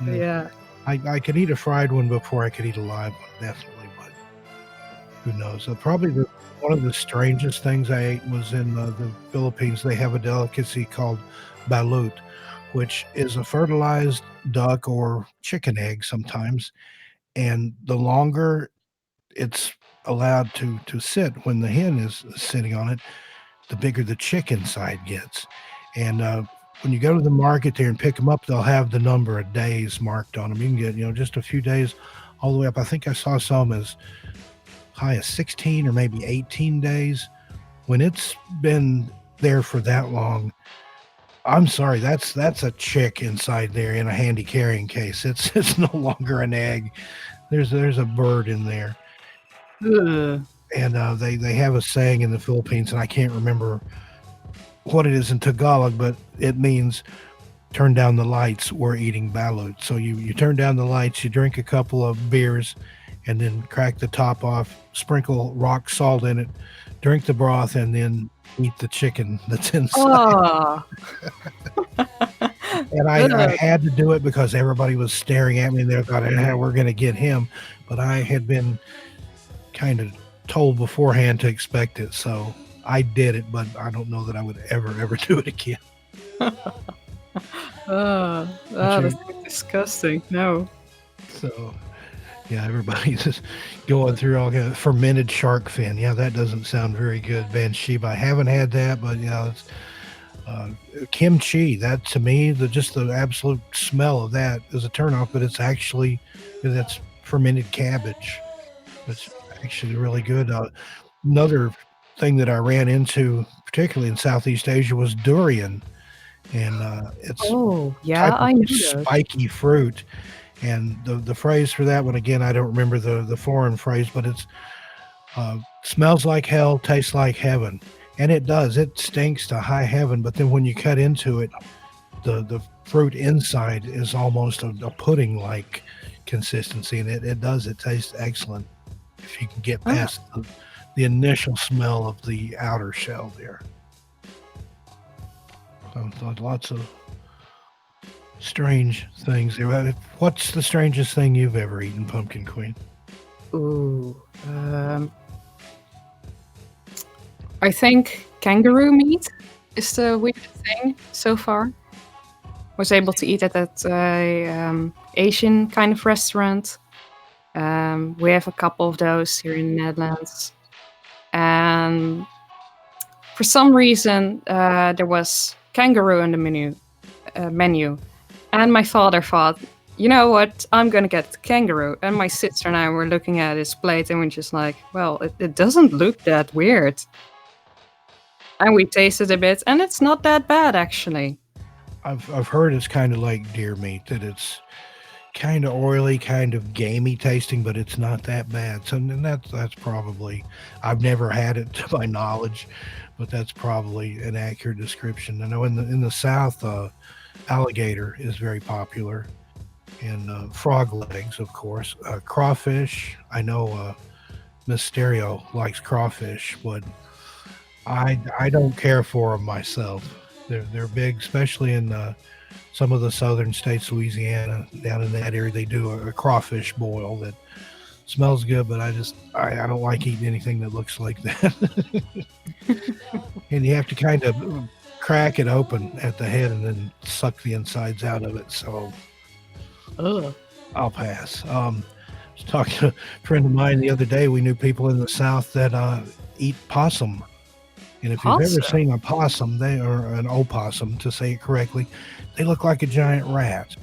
S3: Yeah.
S2: I could eat a fried one before I could eat a live one, definitely, but who knows? Probably one of the strangest things I ate was in the Philippines. They have a delicacy called balut, which is a fertilized duck or chicken egg sometimes, and the longer it's allowed to sit when the hen is sitting on it, the bigger the chicken side gets. And when you go to the market there and pick them up, they'll have the number of days marked on them. You can get, just a few days all the way up. I think I saw some as high as 16 or maybe 18 days. When it's been there for that long, I'm sorry, that's a chick inside there in a handy carrying case. It's no longer an egg. There's a bird in there.
S3: Ugh.
S2: And they have a saying in the Philippines, and I can't remember what it is in Tagalog, but it means turn down the lights, we're eating balut. So you turn down the lights, you drink a couple of beers, and then crack the top off, sprinkle rock salt in it, drink the broth, and then eat the chicken that's inside.
S3: Oh.
S2: And I had to do it because everybody was staring at me, and they thought, we're going to get him. But I had been kind of told beforehand to expect it, so I did it, but I don't know that I would ever do it again.
S3: That's disgusting. No.
S2: So, yeah, everybody's just going through all kind of fermented shark fin. Yeah, that doesn't sound very good. Bansheeba, I haven't had that, but it's kimchi. That to me, just the absolute smell of that is a turnoff. But it's actually that's fermented cabbage. It's actually really good. Another thing that I ran into, particularly in Southeast Asia, was durian, and it's
S3: I know
S2: spiky fruit. And the phrase for that one, again, I don't remember the foreign phrase, but it's smells like hell, tastes like heaven. And it does. It stinks to high heaven, but then when you cut into it, the fruit inside is almost a pudding-like consistency, and it tastes excellent if you can get past the initial smell of the outer shell there. So lots of strange things there. What's the strangest thing you've ever eaten, Pumpkin Queen?
S3: Ooh. I think kangaroo meat is the weirdest thing so far. Was able to eat it at a Asian kind of restaurant. We have a couple of those here in the Netherlands. And for some reason, there was kangaroo on the menu. And my father thought, you know what, I'm going to get kangaroo. And my sister and I were looking at his plate and we're just like, well, it doesn't look that weird. And we tasted a bit, and it's not that bad, actually.
S2: I've heard it's kind of like deer meat, that it's kind of oily, kind of gamey tasting, but it's not that bad. So and that's probably, I've never had it to my knowledge, but that's probably an accurate description. I know in the South, alligator is very popular, and frog legs, of course. Crawfish, I know Miss Stereo likes crawfish, but I don't care for them myself. They're big, especially in some of the southern states, Louisiana, down in that area. They do a crawfish boil that smells good, but I don't like eating anything that looks like that. And you have to kind of crack it open at the head and then suck the insides out of it. So I'll pass. I was talking to a friend of mine the other day. We knew people in the South that eat possum. And if you've ever seen a possum, they are an opossum, to say it correctly, they look like a giant rat.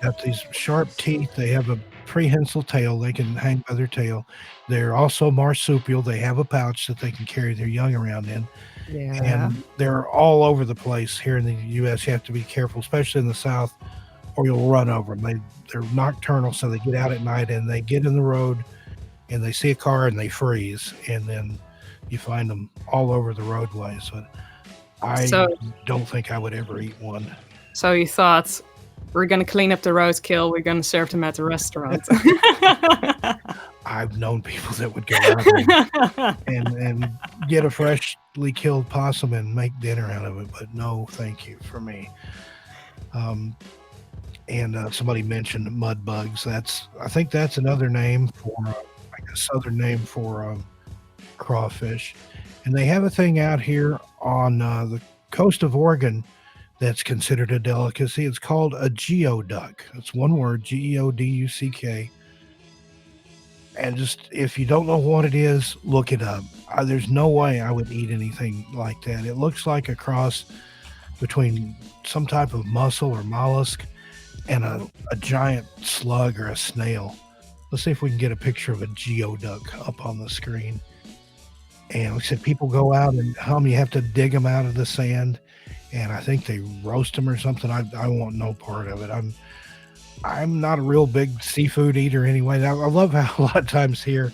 S2: Got these sharp teeth. They have a prehensile tail. They can hang by their tail. They're also marsupial. They have a pouch that they can carry their young around in.
S3: Yeah.
S2: And they're all over the place here in the U.S. You have to be careful, especially in the South, or you'll run over them. They're nocturnal, so they get out at night and they get in the road and they see a car and they freeze. And then you find them all over the roadways. But I don't think I would ever eat one.
S3: So you thought we're gonna clean up the roadkill. We're gonna serve them at the restaurant.
S2: I've known people that would go out there and get a freshly killed possum and make dinner out of it, but no, thank you for me. And somebody mentioned mud bugs. I think that's another name for, like a southern name for crawfish. And they have a thing out here on the coast of Oregon that's considered a delicacy. It's called a geoduck. It's one word, Geoduck. And just, if you don't know what it is, look it up. There's no way I would eat anything like that. It looks like a cross between some type of mussel or mollusk and a giant slug or a snail. Let's see if we can get a picture of a geoduck up on the screen. And like I said, people go out and you have to dig them out of the sand, and I think they roast them or something. I want no part of it. I'm not a real big seafood eater anyway. I love how a lot of times here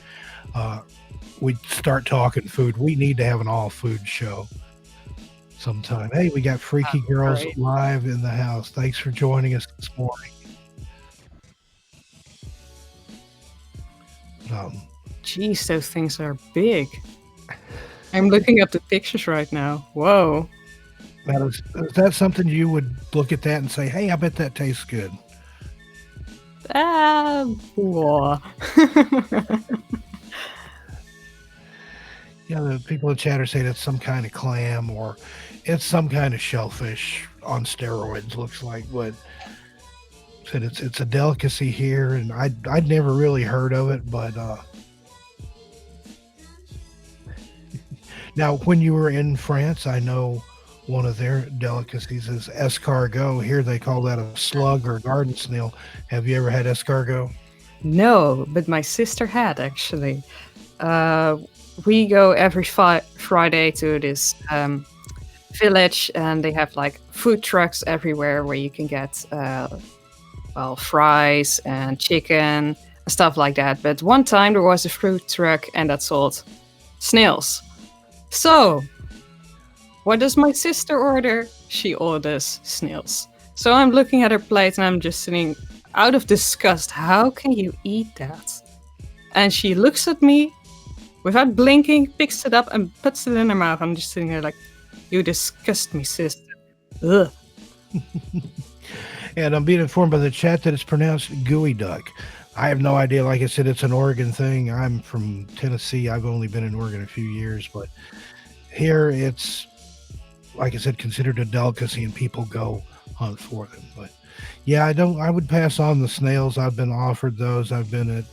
S2: we start talking food. We need to have an all food show sometime. Hey, we got Freaky Girls
S3: Right.
S2: live in the house. Thanks for joining us this morning.
S3: Jeez, those things are big. I'm looking up the pictures right now. Whoa.
S2: Now, is that something you would look at that and say, hey, I bet that tastes good?
S3: Whoa.
S2: Yeah, the people in chat are saying it's some kind of clam or it's some kind of shellfish on steroids, looks like. But said it's a delicacy here, and I'd never really heard of it. But now, when you were in France, I know one of their delicacies is escargot. Here they call that a slug or garden snail. Have you ever had escargot?
S3: No, but my sister had actually. We go every Friday to this village, and they have like food trucks everywhere where you can get fries and chicken and stuff like that. But one time there was a food truck and that sold snails. So what does my sister order? She orders snails. So I'm looking at her plate and I'm just sitting out of disgust. How can you eat that? And she looks at me without blinking, picks it up and puts it in her mouth. I'm just sitting there like, you disgust me, sister. Ugh.
S2: And I'm being informed by the chat that it's pronounced gooey duck. I have no idea. Like I said, it's an Oregon thing. I'm from Tennessee. I've only been in Oregon a few years, but here it's, like I said, considered a delicacy and people go hunt for them. But yeah, I would pass on the snails. I've been offered those. I've been at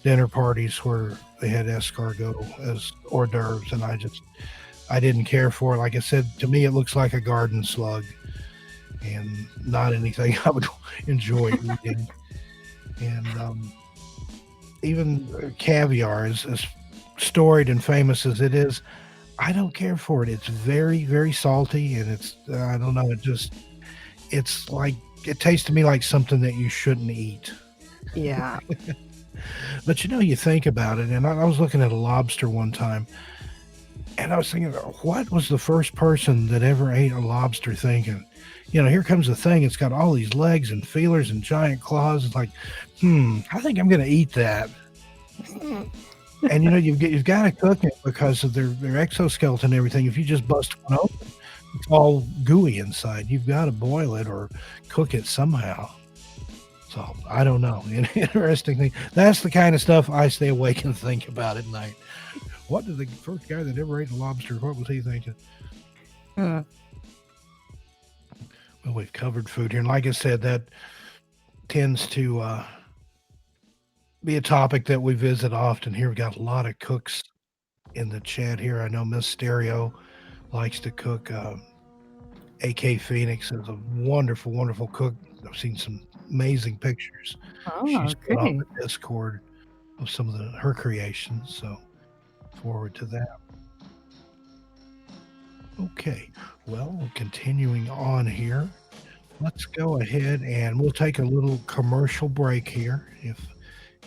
S2: dinner parties where they had escargot as hors d'oeuvres, and I didn't care for it. Like I said, to me, it looks like a garden slug and not anything I would enjoy eating. And even caviar, as storied and famous as it is, I don't care for it. It's very, very salty, and it's, I don't know, it's like, it tastes to me like something that you shouldn't eat.
S3: Yeah.
S2: But you think about it, and I was looking at a lobster one time, and I was thinking, what was the first person that ever ate a lobster thinking, here comes the thing, it's got all these legs and feelers and giant claws. It's like, I think I'm going to eat that. And you've got to cook it because of their exoskeleton and everything. If you just bust one open, it's all gooey inside. You've got to boil it or cook it somehow. So I don't know. Interesting thing. That's the kind of stuff I stay awake and think about at night. What did the first guy that ever ate a lobster, what was he thinking? Well, we've covered food here. And like I said, that tends to be a topic that we visit often here. We've got a lot of cooks in the chat here. I know Miss Stereo likes to cook. AK Phoenix is a wonderful, wonderful cook. I've seen some amazing pictures she's put on the Discord of some of her creations. So forward to that. Okay, well, continuing on here, let's go ahead and we'll take a little commercial break here. If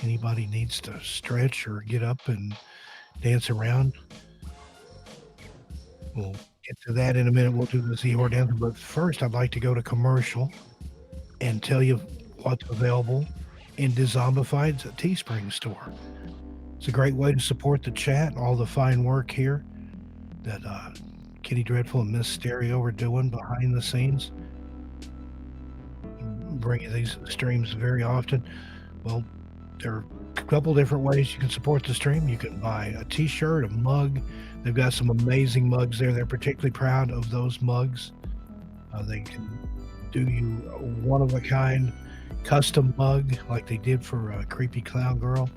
S2: anybody needs to stretch or get up and dance around, we'll get to that in a minute. We'll do the Z-Horde anthem, but first I'd like to go to commercial. and tell you what's available in Dezombified's Teespring store. It's a great way to support the chat and all the fine work here that Kitty Dreadful and Miss Stereo are doing behind the scenes. Bring you these streams very often. Well, there are a couple different ways you can support the stream. You can buy a t-shirt, a mug. They've got some amazing mugs there. They're particularly proud of those mugs. They can do you a one-of-a-kind custom mug like they did for Creepy Clown Girl.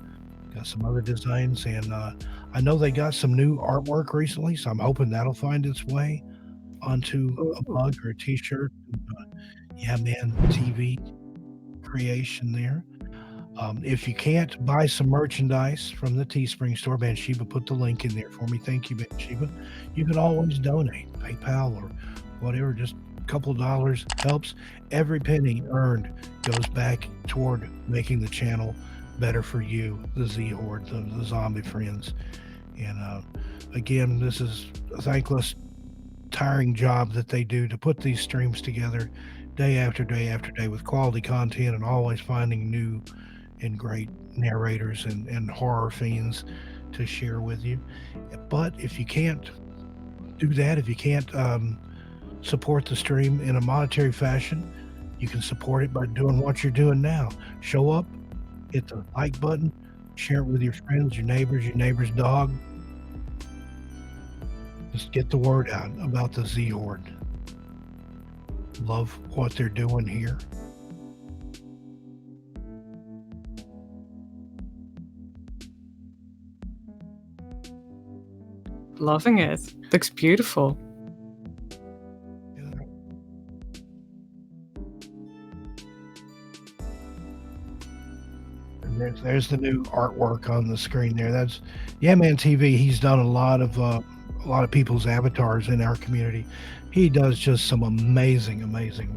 S2: Got some other designs, and I know they got some new artwork recently, so I'm hoping that'll find its way onto a mug or a t-shirt. Yeah, man, TV creation there. If you can't buy some merchandise from the Teespring store, Banshiba put the link in there for me. Thank you, Banshiba. You can always donate, PayPal or whatever. Just a couple dollars helps. Every penny earned goes back toward making the channel better for you, the Z Horde, the zombie friends. And again, this is a thankless, tiring job that they do to put these streams together day after day after day with quality content, and always finding new and great narrators and horror fiends to share with you. But if you can't do that, if you can't support the stream in a monetary fashion, you can support it by doing what you're doing now. Show up, hit the like button, share it with your friends, your neighbor's dog. Just get the word out about the Z Horde. Love what they're doing here.
S3: Loving it. Looks beautiful.
S2: And there's the new artwork on the screen there. That's Yeah Man TV. He's done a lot of people's avatars in our community. He does just some amazing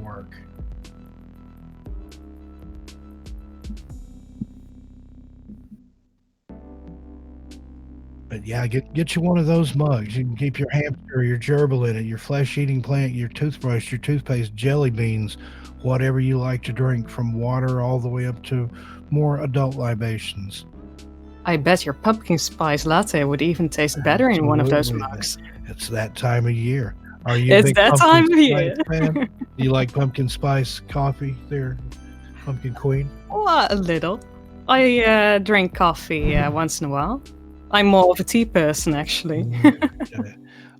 S2: work. But yeah, get you one of those mugs. You can keep your hamster, your gerbil in it, your flesh-eating plant, your toothbrush, your toothpaste, jelly beans, whatever you like to drink, from water all the way up to more adult libations.
S3: I bet your pumpkin spice latte would even taste better in one of those mugs.
S2: It's that time of year. Are you
S3: It's that time of year.
S2: Fan? Do you like pumpkin spice coffee there, Pumpkin Queen?
S3: Well, a little. I drink coffee once in a while. I'm more of a tea person, actually.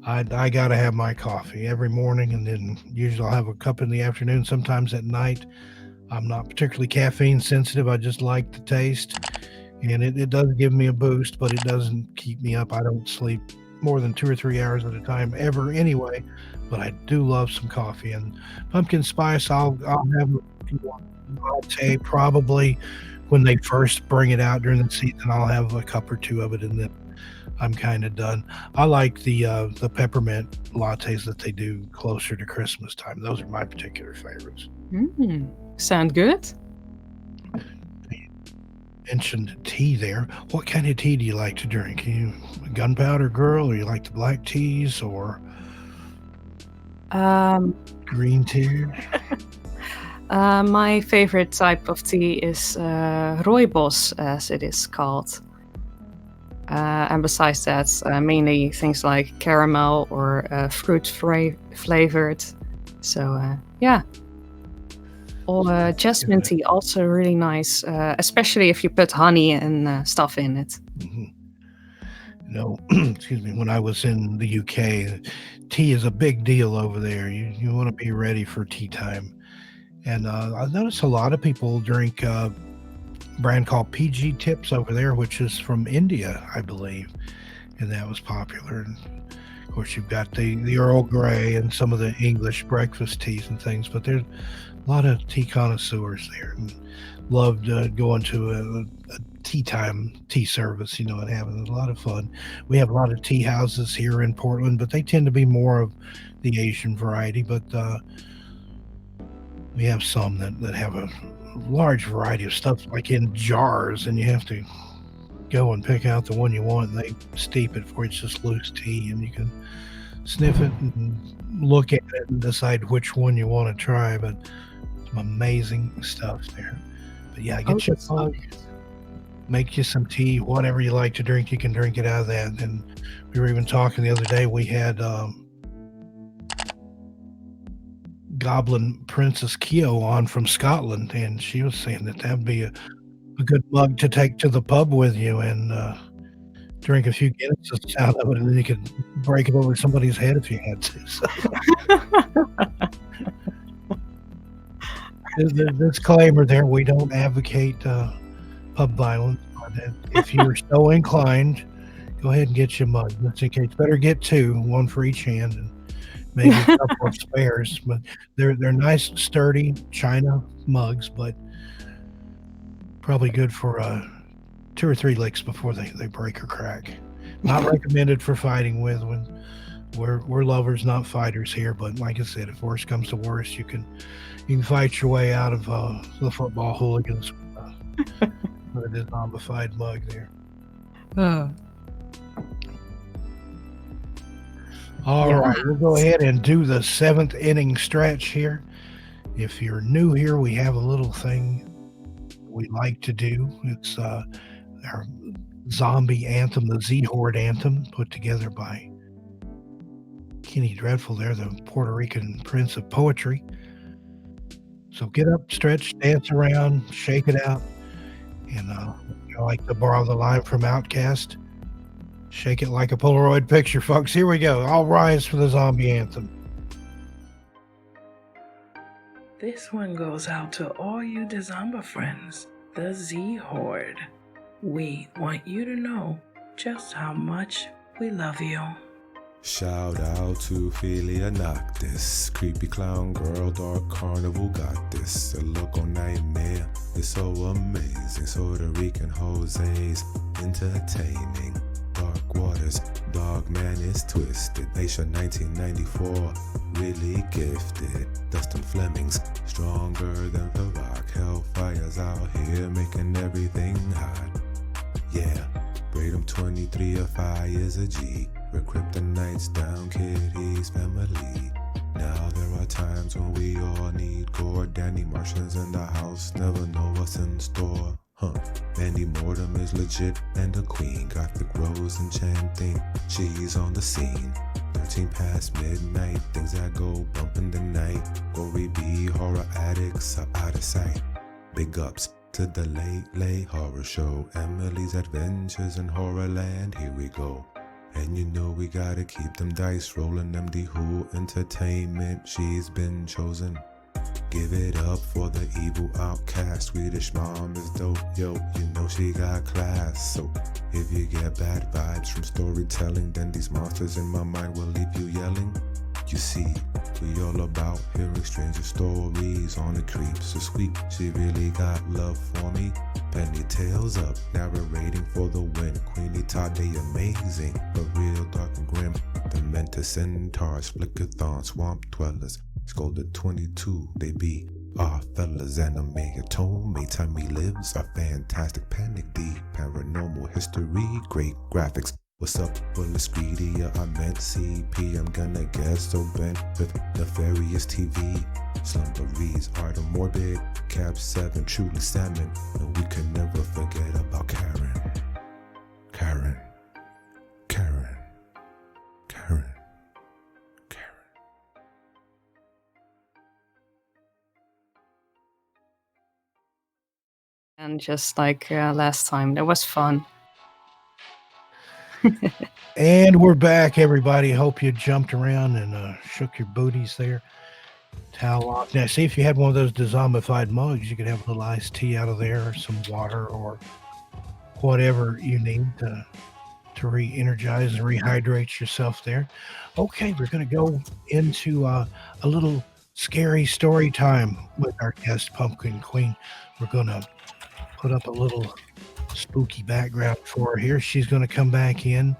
S2: I gotta have my coffee every morning, and then usually I'll have a cup in the afternoon, sometimes at night. I'm not particularly caffeine sensitive. I just like the taste, and it does give me a boost, but it doesn't keep me up. I don't sleep more than 2 or 3 hours at a time ever anyway, but I do love some coffee. And pumpkin spice, I'll have a latte probably when they first bring it out during the season. I'll have a cup or two of it, and then I'm kind of done. I like the peppermint lattes that they do closer to Christmas time. Those are my particular favorites.
S3: Sound good?
S2: You mentioned tea there. What kind of tea do you like to drink? Are you a gunpowder girl, or you like the black teas, or green tea?
S3: My favorite type of tea is rooibos, as it is called. And besides that, mainly things like caramel or fruit flavored. So yeah. Or jasmine tea, also really nice, especially if you put honey and stuff in it.
S2: Excuse me, when I was in the UK, tea is a big deal over there. You want to be ready for tea time. And I've noticed a lot of people drink a brand called PG Tips over there, which is from India, I believe. And that was popular. And of course, you've got the Earl Grey and some of the English breakfast teas and things, but there's a lot of tea connoisseurs there, and loved going to a tea time tea service, and having a lot of fun. We have a lot of tea houses here in Portland, but they tend to be more of the Asian variety. But we have some that have a large variety of stuff, like in jars, and you have to go and pick out the one you want, and they steep it for you. It's just loose tea, and you can sniff it and look at it and decide which one you want to try. But Some amazing stuff there. But yeah,
S3: Oh,
S2: get your
S3: that's
S2: mug,
S3: nice.
S2: make you some tea, whatever you like to drink, you can drink it out of that. And we were even talking the other day, we had Goblin Princess Keo on from Scotland, and she was saying that that'd be a good mug to take to the pub with you and drink a few Guinnesses out of it, and then you could break it over somebody's head if you had to. So. The disclaimer there, we don't advocate pub violence, but if you're so inclined, go ahead and get you a mug. Just in case, better get two, one for each hand, and maybe a couple of spares. But they're nice, sturdy china mugs, but probably good for 2 or 3 licks before they break or crack. Not recommended for fighting with. When we're lovers, not fighters here. But like I said, if worse comes to worse, you can fight your way out of the football hooligans with a Dezombified mug there. All right, we'll go ahead and do the 7th inning stretch here. If you're new here, we have a little thing we like to do. It's our zombie anthem, the Z-Horde anthem, put together by Kenny Dreadful there, the Puerto Rican Prince of Poetry. So get up, stretch, dance around, shake it out. And I like to borrow the line from Outkast. Shake it like a Polaroid picture, folks. Here we go. All rise for the zombie anthem.
S1: This one goes out to all you Dezomba friends, the Z-Horde. We want you to know just how much we love you.
S4: Shout out to Ophelia Noctis, creepy clown girl, dark carnival got this. A look on nightmare, it's so amazing. Puerto Rican Jose's entertaining. Dark waters, dog man is twisted. Nation 1994, really gifted. Dustin Flemings, stronger than the rock. Hellfire's out here making everything hot. Yeah, Braden 23 of fire's a G. We're kryptonites down, Kitty's family. Now there are times when we all need gore. Danny Martians in the house, never know what's in store. Mandy Mortem is legit and a queen. Gothic Rose enchanting, she's on the scene. 13 past midnight, things that go bump in the night. Gory B, horror addicts are out of sight. Big ups to the late horror show. Emily's Adventures in Horrorland, here we go. And you know we gotta keep them dice rolling. MD Who Entertainment, she's been chosen. Give it up for the evil outcast. Swedish mom is dope, yo, you know she got class. So if you get bad vibes from storytelling, then these monsters in my mind will leave you yelling. You see, we all about hearing stranger stories on the creeps. So sweet, she really got love for me. Penny tails up, narrating for the win. Queenie Tade amazing, but real dark and grim. Dementor centaurs, flickathon, swamp dwellers. Scolded 22, they be our fellas. Anime Atome, time he lives. A fantastic panic, deep paranormal history, great graphics. What's up, Bullet Greedier? I meant CP. I'm gonna guess so bent with nefarious TV. Slumberies are the morbid. Cap 7, truly salmon. And we can never forget about Karen. Karen. Karen. Karen. Karen.
S3: And just like last time, that was fun.
S2: And we're back, everybody. Hope you jumped around and shook your booties there. Towel off. Now, see, if you had one of those Dezombified mugs, you could have a little iced tea out of there, or some water, or whatever you need to re-energize and rehydrate yourself there. Okay, we're going to go into a little scary story time with our guest, Pumpkin Queen. We're going to put up a little spooky background for her here. She's going to come back in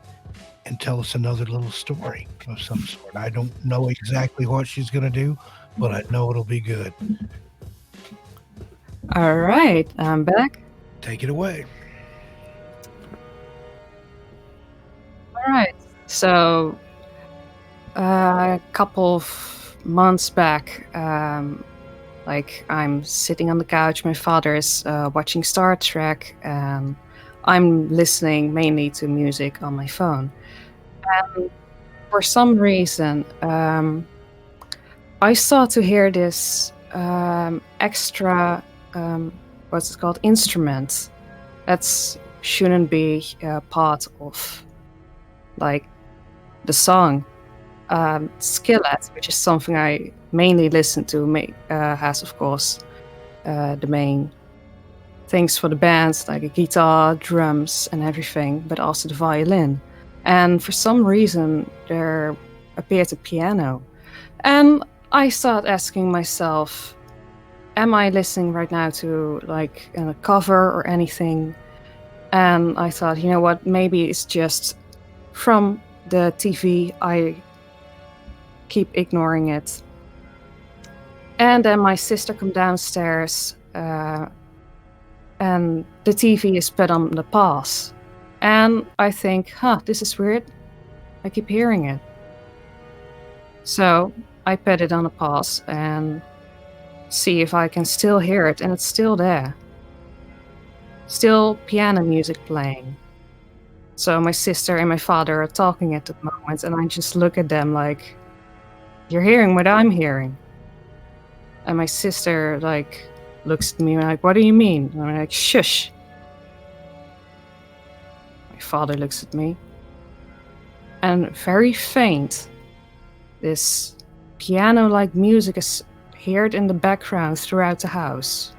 S2: and tell us another little story of some sort. I don't know exactly what she's going to do, but I know it'll be good.
S3: All right, I'm back.
S2: Take it away.
S3: All right, so a couple of months back, Like I'm sitting on the couch, my father is watching Star Trek, and I'm listening mainly to music on my phone. And for some reason, I start to hear this extra, what's it called, instrument that shouldn't be part of like the song. Skillet, which is something I mainly listen to, has of course the main things for the bands, like a guitar, drums, and everything, but also the violin. And for some reason, there appeared a piano. And I start asking myself, am I listening right now to like a cover or anything? And I thought, you know what, maybe it's just from the TV. I keep ignoring it. And then my sister come downstairs, and the TV is put on the pause. And I think, this is weird. I keep hearing it. So I put it on a pause and see if I can still hear it, and it's still there. Still piano music playing. So my sister and my father are talking at the moment, and I just look at them like, you're hearing what I'm hearing. And my sister like looks at me like, what do you mean? And I'm like, shush. My father looks at me, and very faint, this piano-like music is heard in the background throughout the house.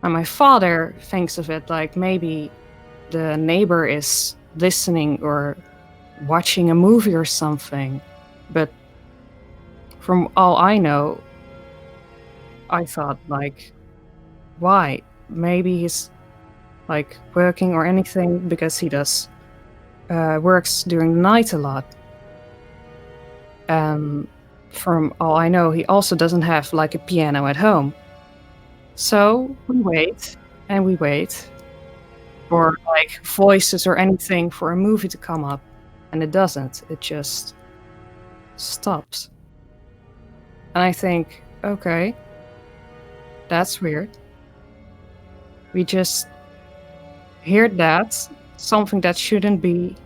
S3: And my father thinks of it like maybe the neighbor is listening or watching a movie or something. But from all I know, I thought like, why? Maybe he's like working or anything, because he does works during the night a lot. From all I know, he also doesn't have like a piano at home. So we wait and we wait for like voices or anything for a movie to come up, and it doesn't. It just stops. And I think, okay, that's weird. We just heard that, something that shouldn't be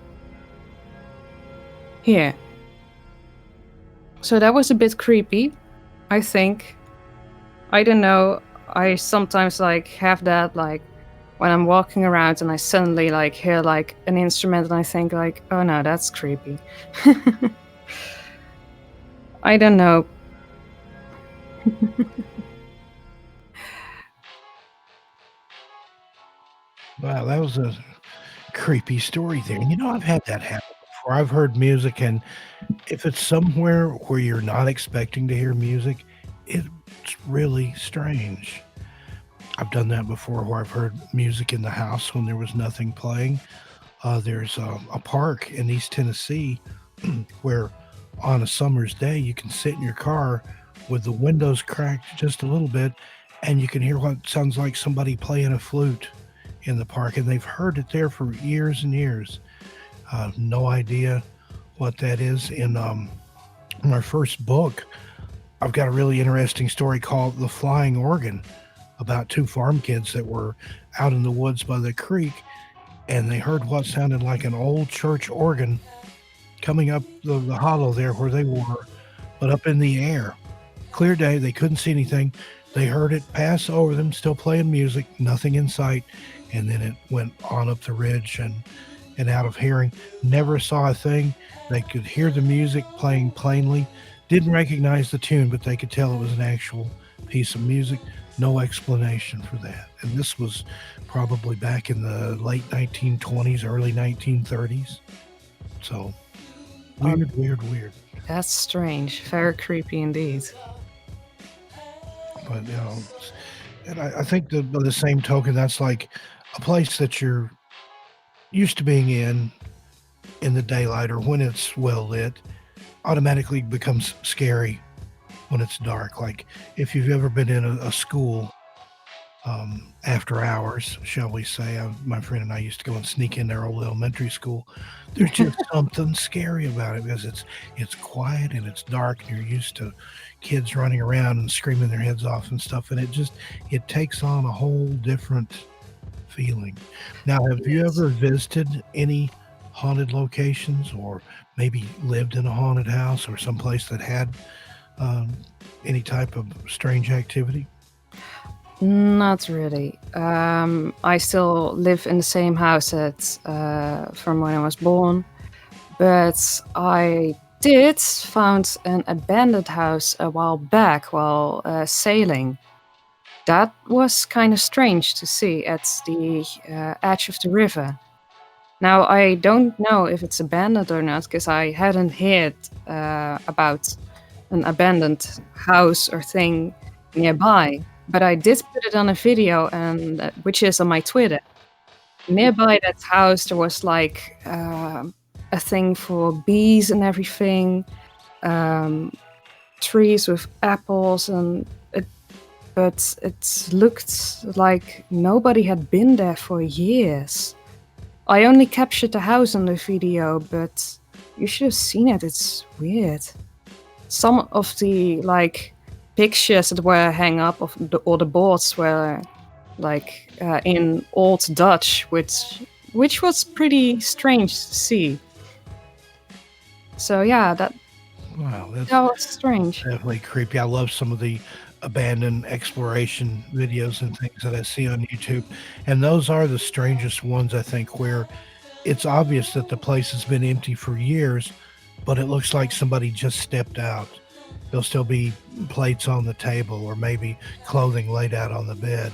S3: here. So that was a bit creepy, I think. I don't know, I sometimes like have that like when I'm walking around and I suddenly like hear like an instrument and I think like, oh no, that's creepy. I don't know.
S2: Wow, that was a creepy story there. You know, I've had that happen before. I've heard music, and if it's somewhere where you're not expecting to hear music, it's really strange. I've done that before where I've heard music in the house when there was nothing playing. There's a park in East Tennessee where on a summer's day you can sit in your car with the windows cracked just a little bit, and you can hear what sounds like somebody playing a flute in the park, and they've heard it there for years and years. No idea what that is. In my first book, I've got a really interesting story called The Flying Organ, about two farm kids that were out in the woods by the creek, and they heard what sounded like an old church organ coming up the hollow there where they were, but up in the air. Clear day, they couldn't see anything. They heard it pass over them, still playing music, nothing in sight, and then it went on up the ridge and out of hearing. Never saw a thing. They could hear the music playing plainly, didn't recognize the tune, but they could tell it was an actual piece of music. No explanation for that. And this was probably back in the late 1920s, early 1930s. So weird.
S3: That's strange. Very creepy indeed.
S2: But, you know, and I think that by the same token, that's like a place that you're used to being in the daylight or when it's well lit, automatically becomes scary when it's dark. Like if you've ever been in a school after hours, shall we say. My friend and I used to go and sneak in their old elementary school. There's just something scary about it because it's quiet and it's dark and you're used to kids running around and screaming their heads off and stuff, and it takes on a whole different feeling. Now, have you
S3: Yes.
S2: ever visited any haunted locations or maybe lived in a haunted house or someplace that had um, any type of strange activity?
S3: Not really. I still live in the same house from when I was born, but I did found an abandoned house a while back while sailing. That was kind of strange to see at the edge of the river. Now, I don't know if it's abandoned or not because I hadn't heard about an abandoned house or thing nearby. But I did put it on a video, and which is on my Twitter. Nearby that house, there was like a thing for bees and everything, um, trees with apples, but it looked like nobody had been there for years. I only captured the house on the video, but you should have seen it. It's weird. Some of the like pictures that were hang up of all the boards were like in Old Dutch, which was pretty strange to see. So yeah,
S2: Wow, that's
S3: that was strange.
S2: definitely creepy. I love some of the abandoned exploration videos and things that I see on YouTube. And those are the strangest ones, I think, where it's obvious that the place has been empty for years, but it looks like somebody just stepped out. There'll still be plates on the table or maybe clothing laid out on the bed.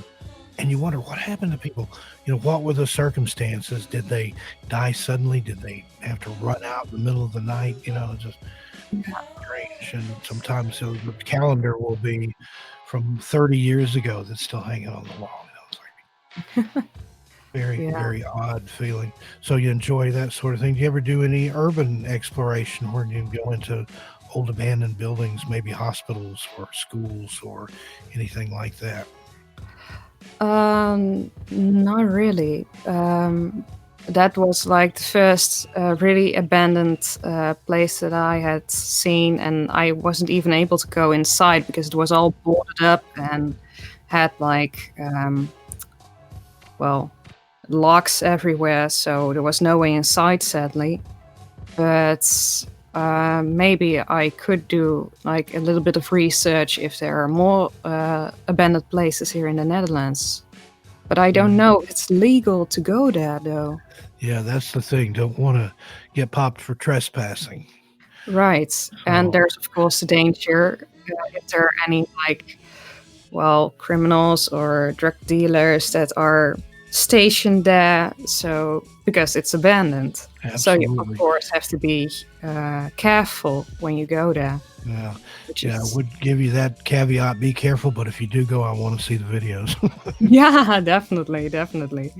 S2: And you wonder what happened to people. What were the circumstances? Did they die suddenly? Did they have to run out in the middle of the night? Just strange. And sometimes the calendar will be from 30 years ago that's still hanging on the wall. It's like very,
S3: Yeah.
S2: very odd feeling. So you enjoy that sort of thing. Do you ever do any urban exploration where you go into old abandoned buildings, maybe hospitals or schools or anything like that?
S3: Not really. That was like the first really abandoned place that I had seen, and I wasn't even able to go inside because it was all boarded up and had like, well, locks everywhere, so there was no way inside, sadly. But maybe I could do like a little bit of research if there are more abandoned places here in the Netherlands. But I don't know if it's legal to go there, though.
S2: Yeah, that's the thing. Don't want to get popped for trespassing.
S3: Right. And
S2: So,
S3: there's, of course, the danger if there are any, like, well, criminals or drug dealers that are stationed there. So, because it's abandoned. So, you, of
S2: absolutely.
S3: course, have to be careful when you go there.
S2: Yeah.
S3: Which
S2: Yeah, I
S3: is,
S2: would give you that caveat. Be careful, but if you do go, I want to see the videos.
S3: yeah, definitely, definitely.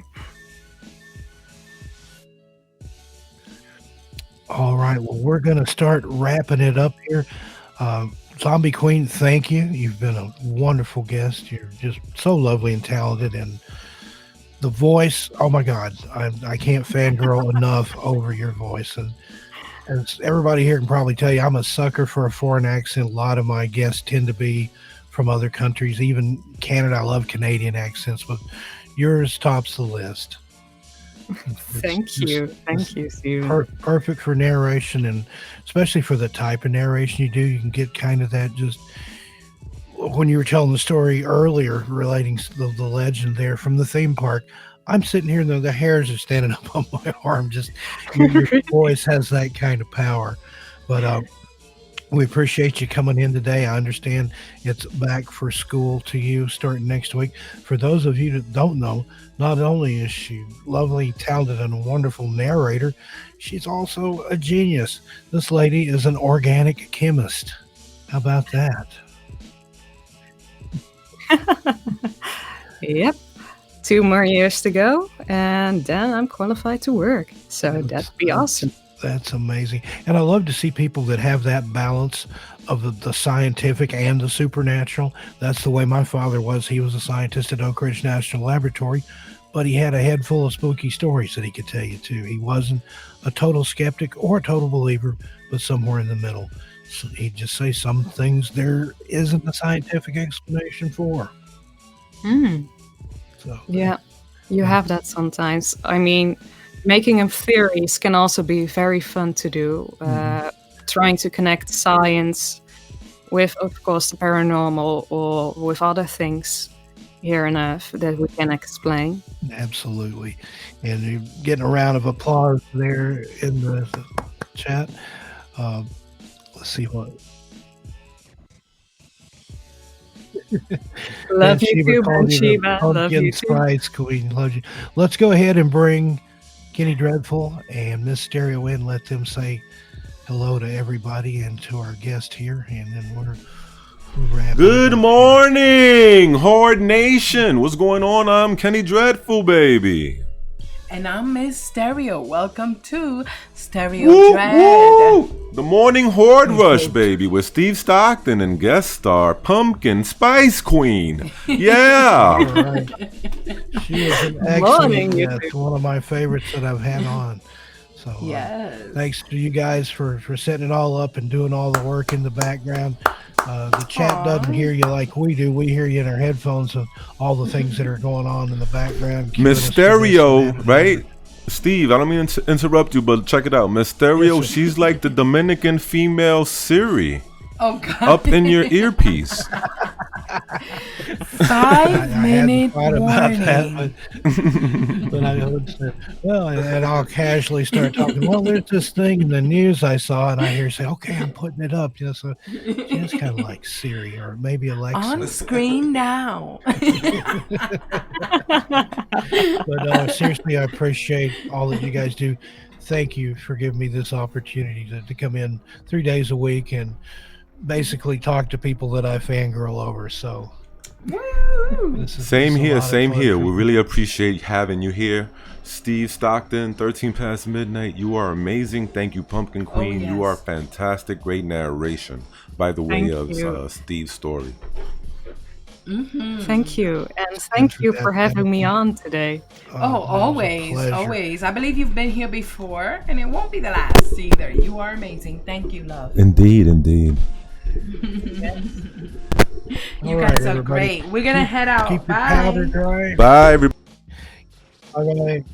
S2: All right. Well, we're going to start wrapping it up here. Zombie Queen, thank you. You've been a wonderful guest. You're just so lovely and talented. And the voice, oh my God, I can't fangirl enough over your voice. And as everybody here can probably tell you, I'm a sucker for a foreign accent. A lot of my guests tend to be from other countries, even Canada. I love Canadian accents, but yours tops the list.
S3: Thank you. Thank you, Steven.
S2: Perfect for narration, and especially for the type of narration you do. You can get kind of that just when you were telling the story earlier relating the legend there from the theme park. I'm sitting here and the hairs are standing up on my arm. Just your voice has that kind of power. But we appreciate you coming in today. I understand it's back for school to you starting next week. For those of you that don't know, not only is she lovely, talented, and a wonderful narrator, she's also a genius. This lady is an organic chemist. How about that?
S3: Yep. 2 more years to go, and then I'm qualified to work. So that'd be awesome.
S2: That's amazing. And I love to see people that have that balance of the scientific and the supernatural. That's the way my father was. He was a scientist at Oak Ridge National Laboratory, but he had a head full of spooky stories that he could tell you too. He wasn't a total skeptic or a total believer, but somewhere in the middle. So he'd just say some things there isn't a scientific explanation for.
S3: Mm.
S2: So
S3: Yeah, you have that sometimes. I mean, making up theories can also be very fun to do. Trying to connect science with, of course, the paranormal or with other things here on Earth that we can explain.
S2: absolutely. And you're getting a round of applause there in the chat. Let's see what.
S3: Love you
S2: Sheba
S3: too,
S2: called you the
S3: Bathsheba. Love
S2: pumpkin
S3: you too.
S2: spice queen. Love you. Let's go ahead and bring Kenny Dreadful and Miss Stereo in. Let them say hello to everybody and to our guest here, and then we're wrapping.
S4: Good morning, Horde Nation. What's going on? I'm Kenny Dreadful, baby.
S1: And I'm Miss Stereo. Welcome to Stereo
S4: Woo,
S1: Dread.
S4: woo! The Morning Horde Rush, baby, with Steve Stockton and guest star Pumpkin Spice Queen. Yeah.
S2: All right. She is an
S3: Morning,
S2: excellent
S3: you
S2: guest,
S3: two.
S2: one of my favorites that I've had on. So
S1: Yes.
S2: thanks to you guys for setting it all up and doing all the work in the background. The chat doesn't hear you like we do. We hear you in our headphones of all the things that are going on in the background. cueing us to this
S4: Mysterio,
S2: and that and
S4: right?
S2: other.
S4: Steve, I don't mean to interrupt you, but check it out. Mysterio,
S2: Yes, sir.
S4: she's like the Dominican female Siri
S1: Oh, God.
S4: up in your earpiece.
S1: 5-minute
S2: thought about that,
S1: warning.
S2: but I would say, well, and I'll casually start talking. Well, there's this thing in the news I saw, and I hear her say, "Okay, I'm putting it up." You know, so she's kind of like Siri or maybe Alexa.
S1: On screen now.
S2: But seriously, I appreciate all that you guys do. Thank you for giving me this opportunity to come in 3 days a week and basically talk to people that I fangirl over. So
S1: Woo!
S2: this is
S4: Same
S2: a
S4: here,
S2: lot of
S4: same
S2: fun
S4: here.
S2: for
S4: We
S2: me.
S4: really appreciate having you here. Steve Stockton, 13 past midnight. You are amazing. Thank you, Pumpkin Queen. You are
S1: yes.
S4: fantastic. Great narration by the way
S3: Thank
S4: of
S3: you.
S4: Steve's story.
S3: Thank you. And thank
S2: for
S3: you
S2: that,
S3: for having me
S2: Jennifer.
S3: on today.
S1: Oh,
S2: it was a
S1: always,
S2: pleasure.
S1: always. I believe you've been here before, and it won't be the last either. You are amazing. Thank you, love.
S4: Indeed, indeed.
S1: You
S2: All
S1: guys
S2: right,
S1: are
S2: everybody.
S1: great. We're gonna head out.
S2: Keep your
S1: Bye.
S2: powder dry.
S4: Bye, everybody.
S2: All right.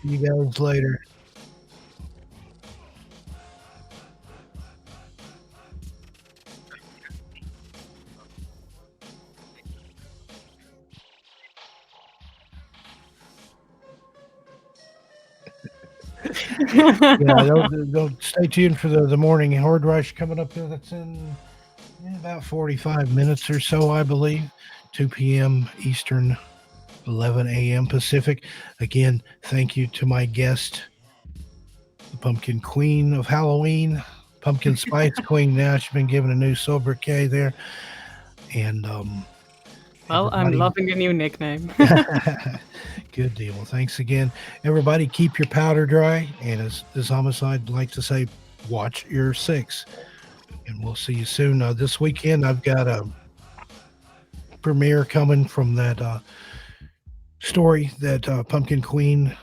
S2: See you guys later. Yeah, don't stay tuned for the morning horde rush coming up there. That's in about 45 minutes or so, I believe. 2 p.m. Eastern, 11 a.m. Pacific. Again, thank you to my guest, the Pumpkin Queen of Halloween, Pumpkin Spice Queen. Now she's been given a new sobriquet there, and
S3: Well, I'm
S2: everybody-
S3: loving the new nickname.
S2: Good deal. Well, thanks again, everybody. Keep your powder dry, and as Homicide like to say, watch your six. And we'll see you soon. This weekend, I've got a premiere coming from that story that Pumpkin Queen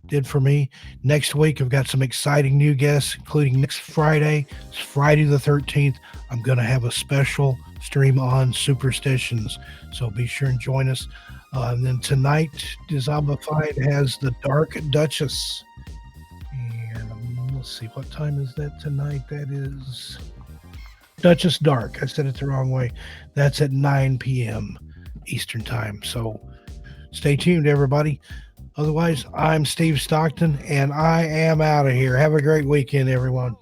S2: did for me. Next week, I've got some exciting new guests, including next Friday. It's Friday the 13th. I'm going to have a special stream on superstitions, so be sure and join us. And then tonight, Dezombified has the Dark Duchess. And let's see, what time is that tonight? That is Duchess Dark. I said it the wrong way. That's at 9 p.m. Eastern Time. So stay tuned, everybody. Otherwise, I'm Steve Stockton, and I am out of here. Have a great weekend, everyone.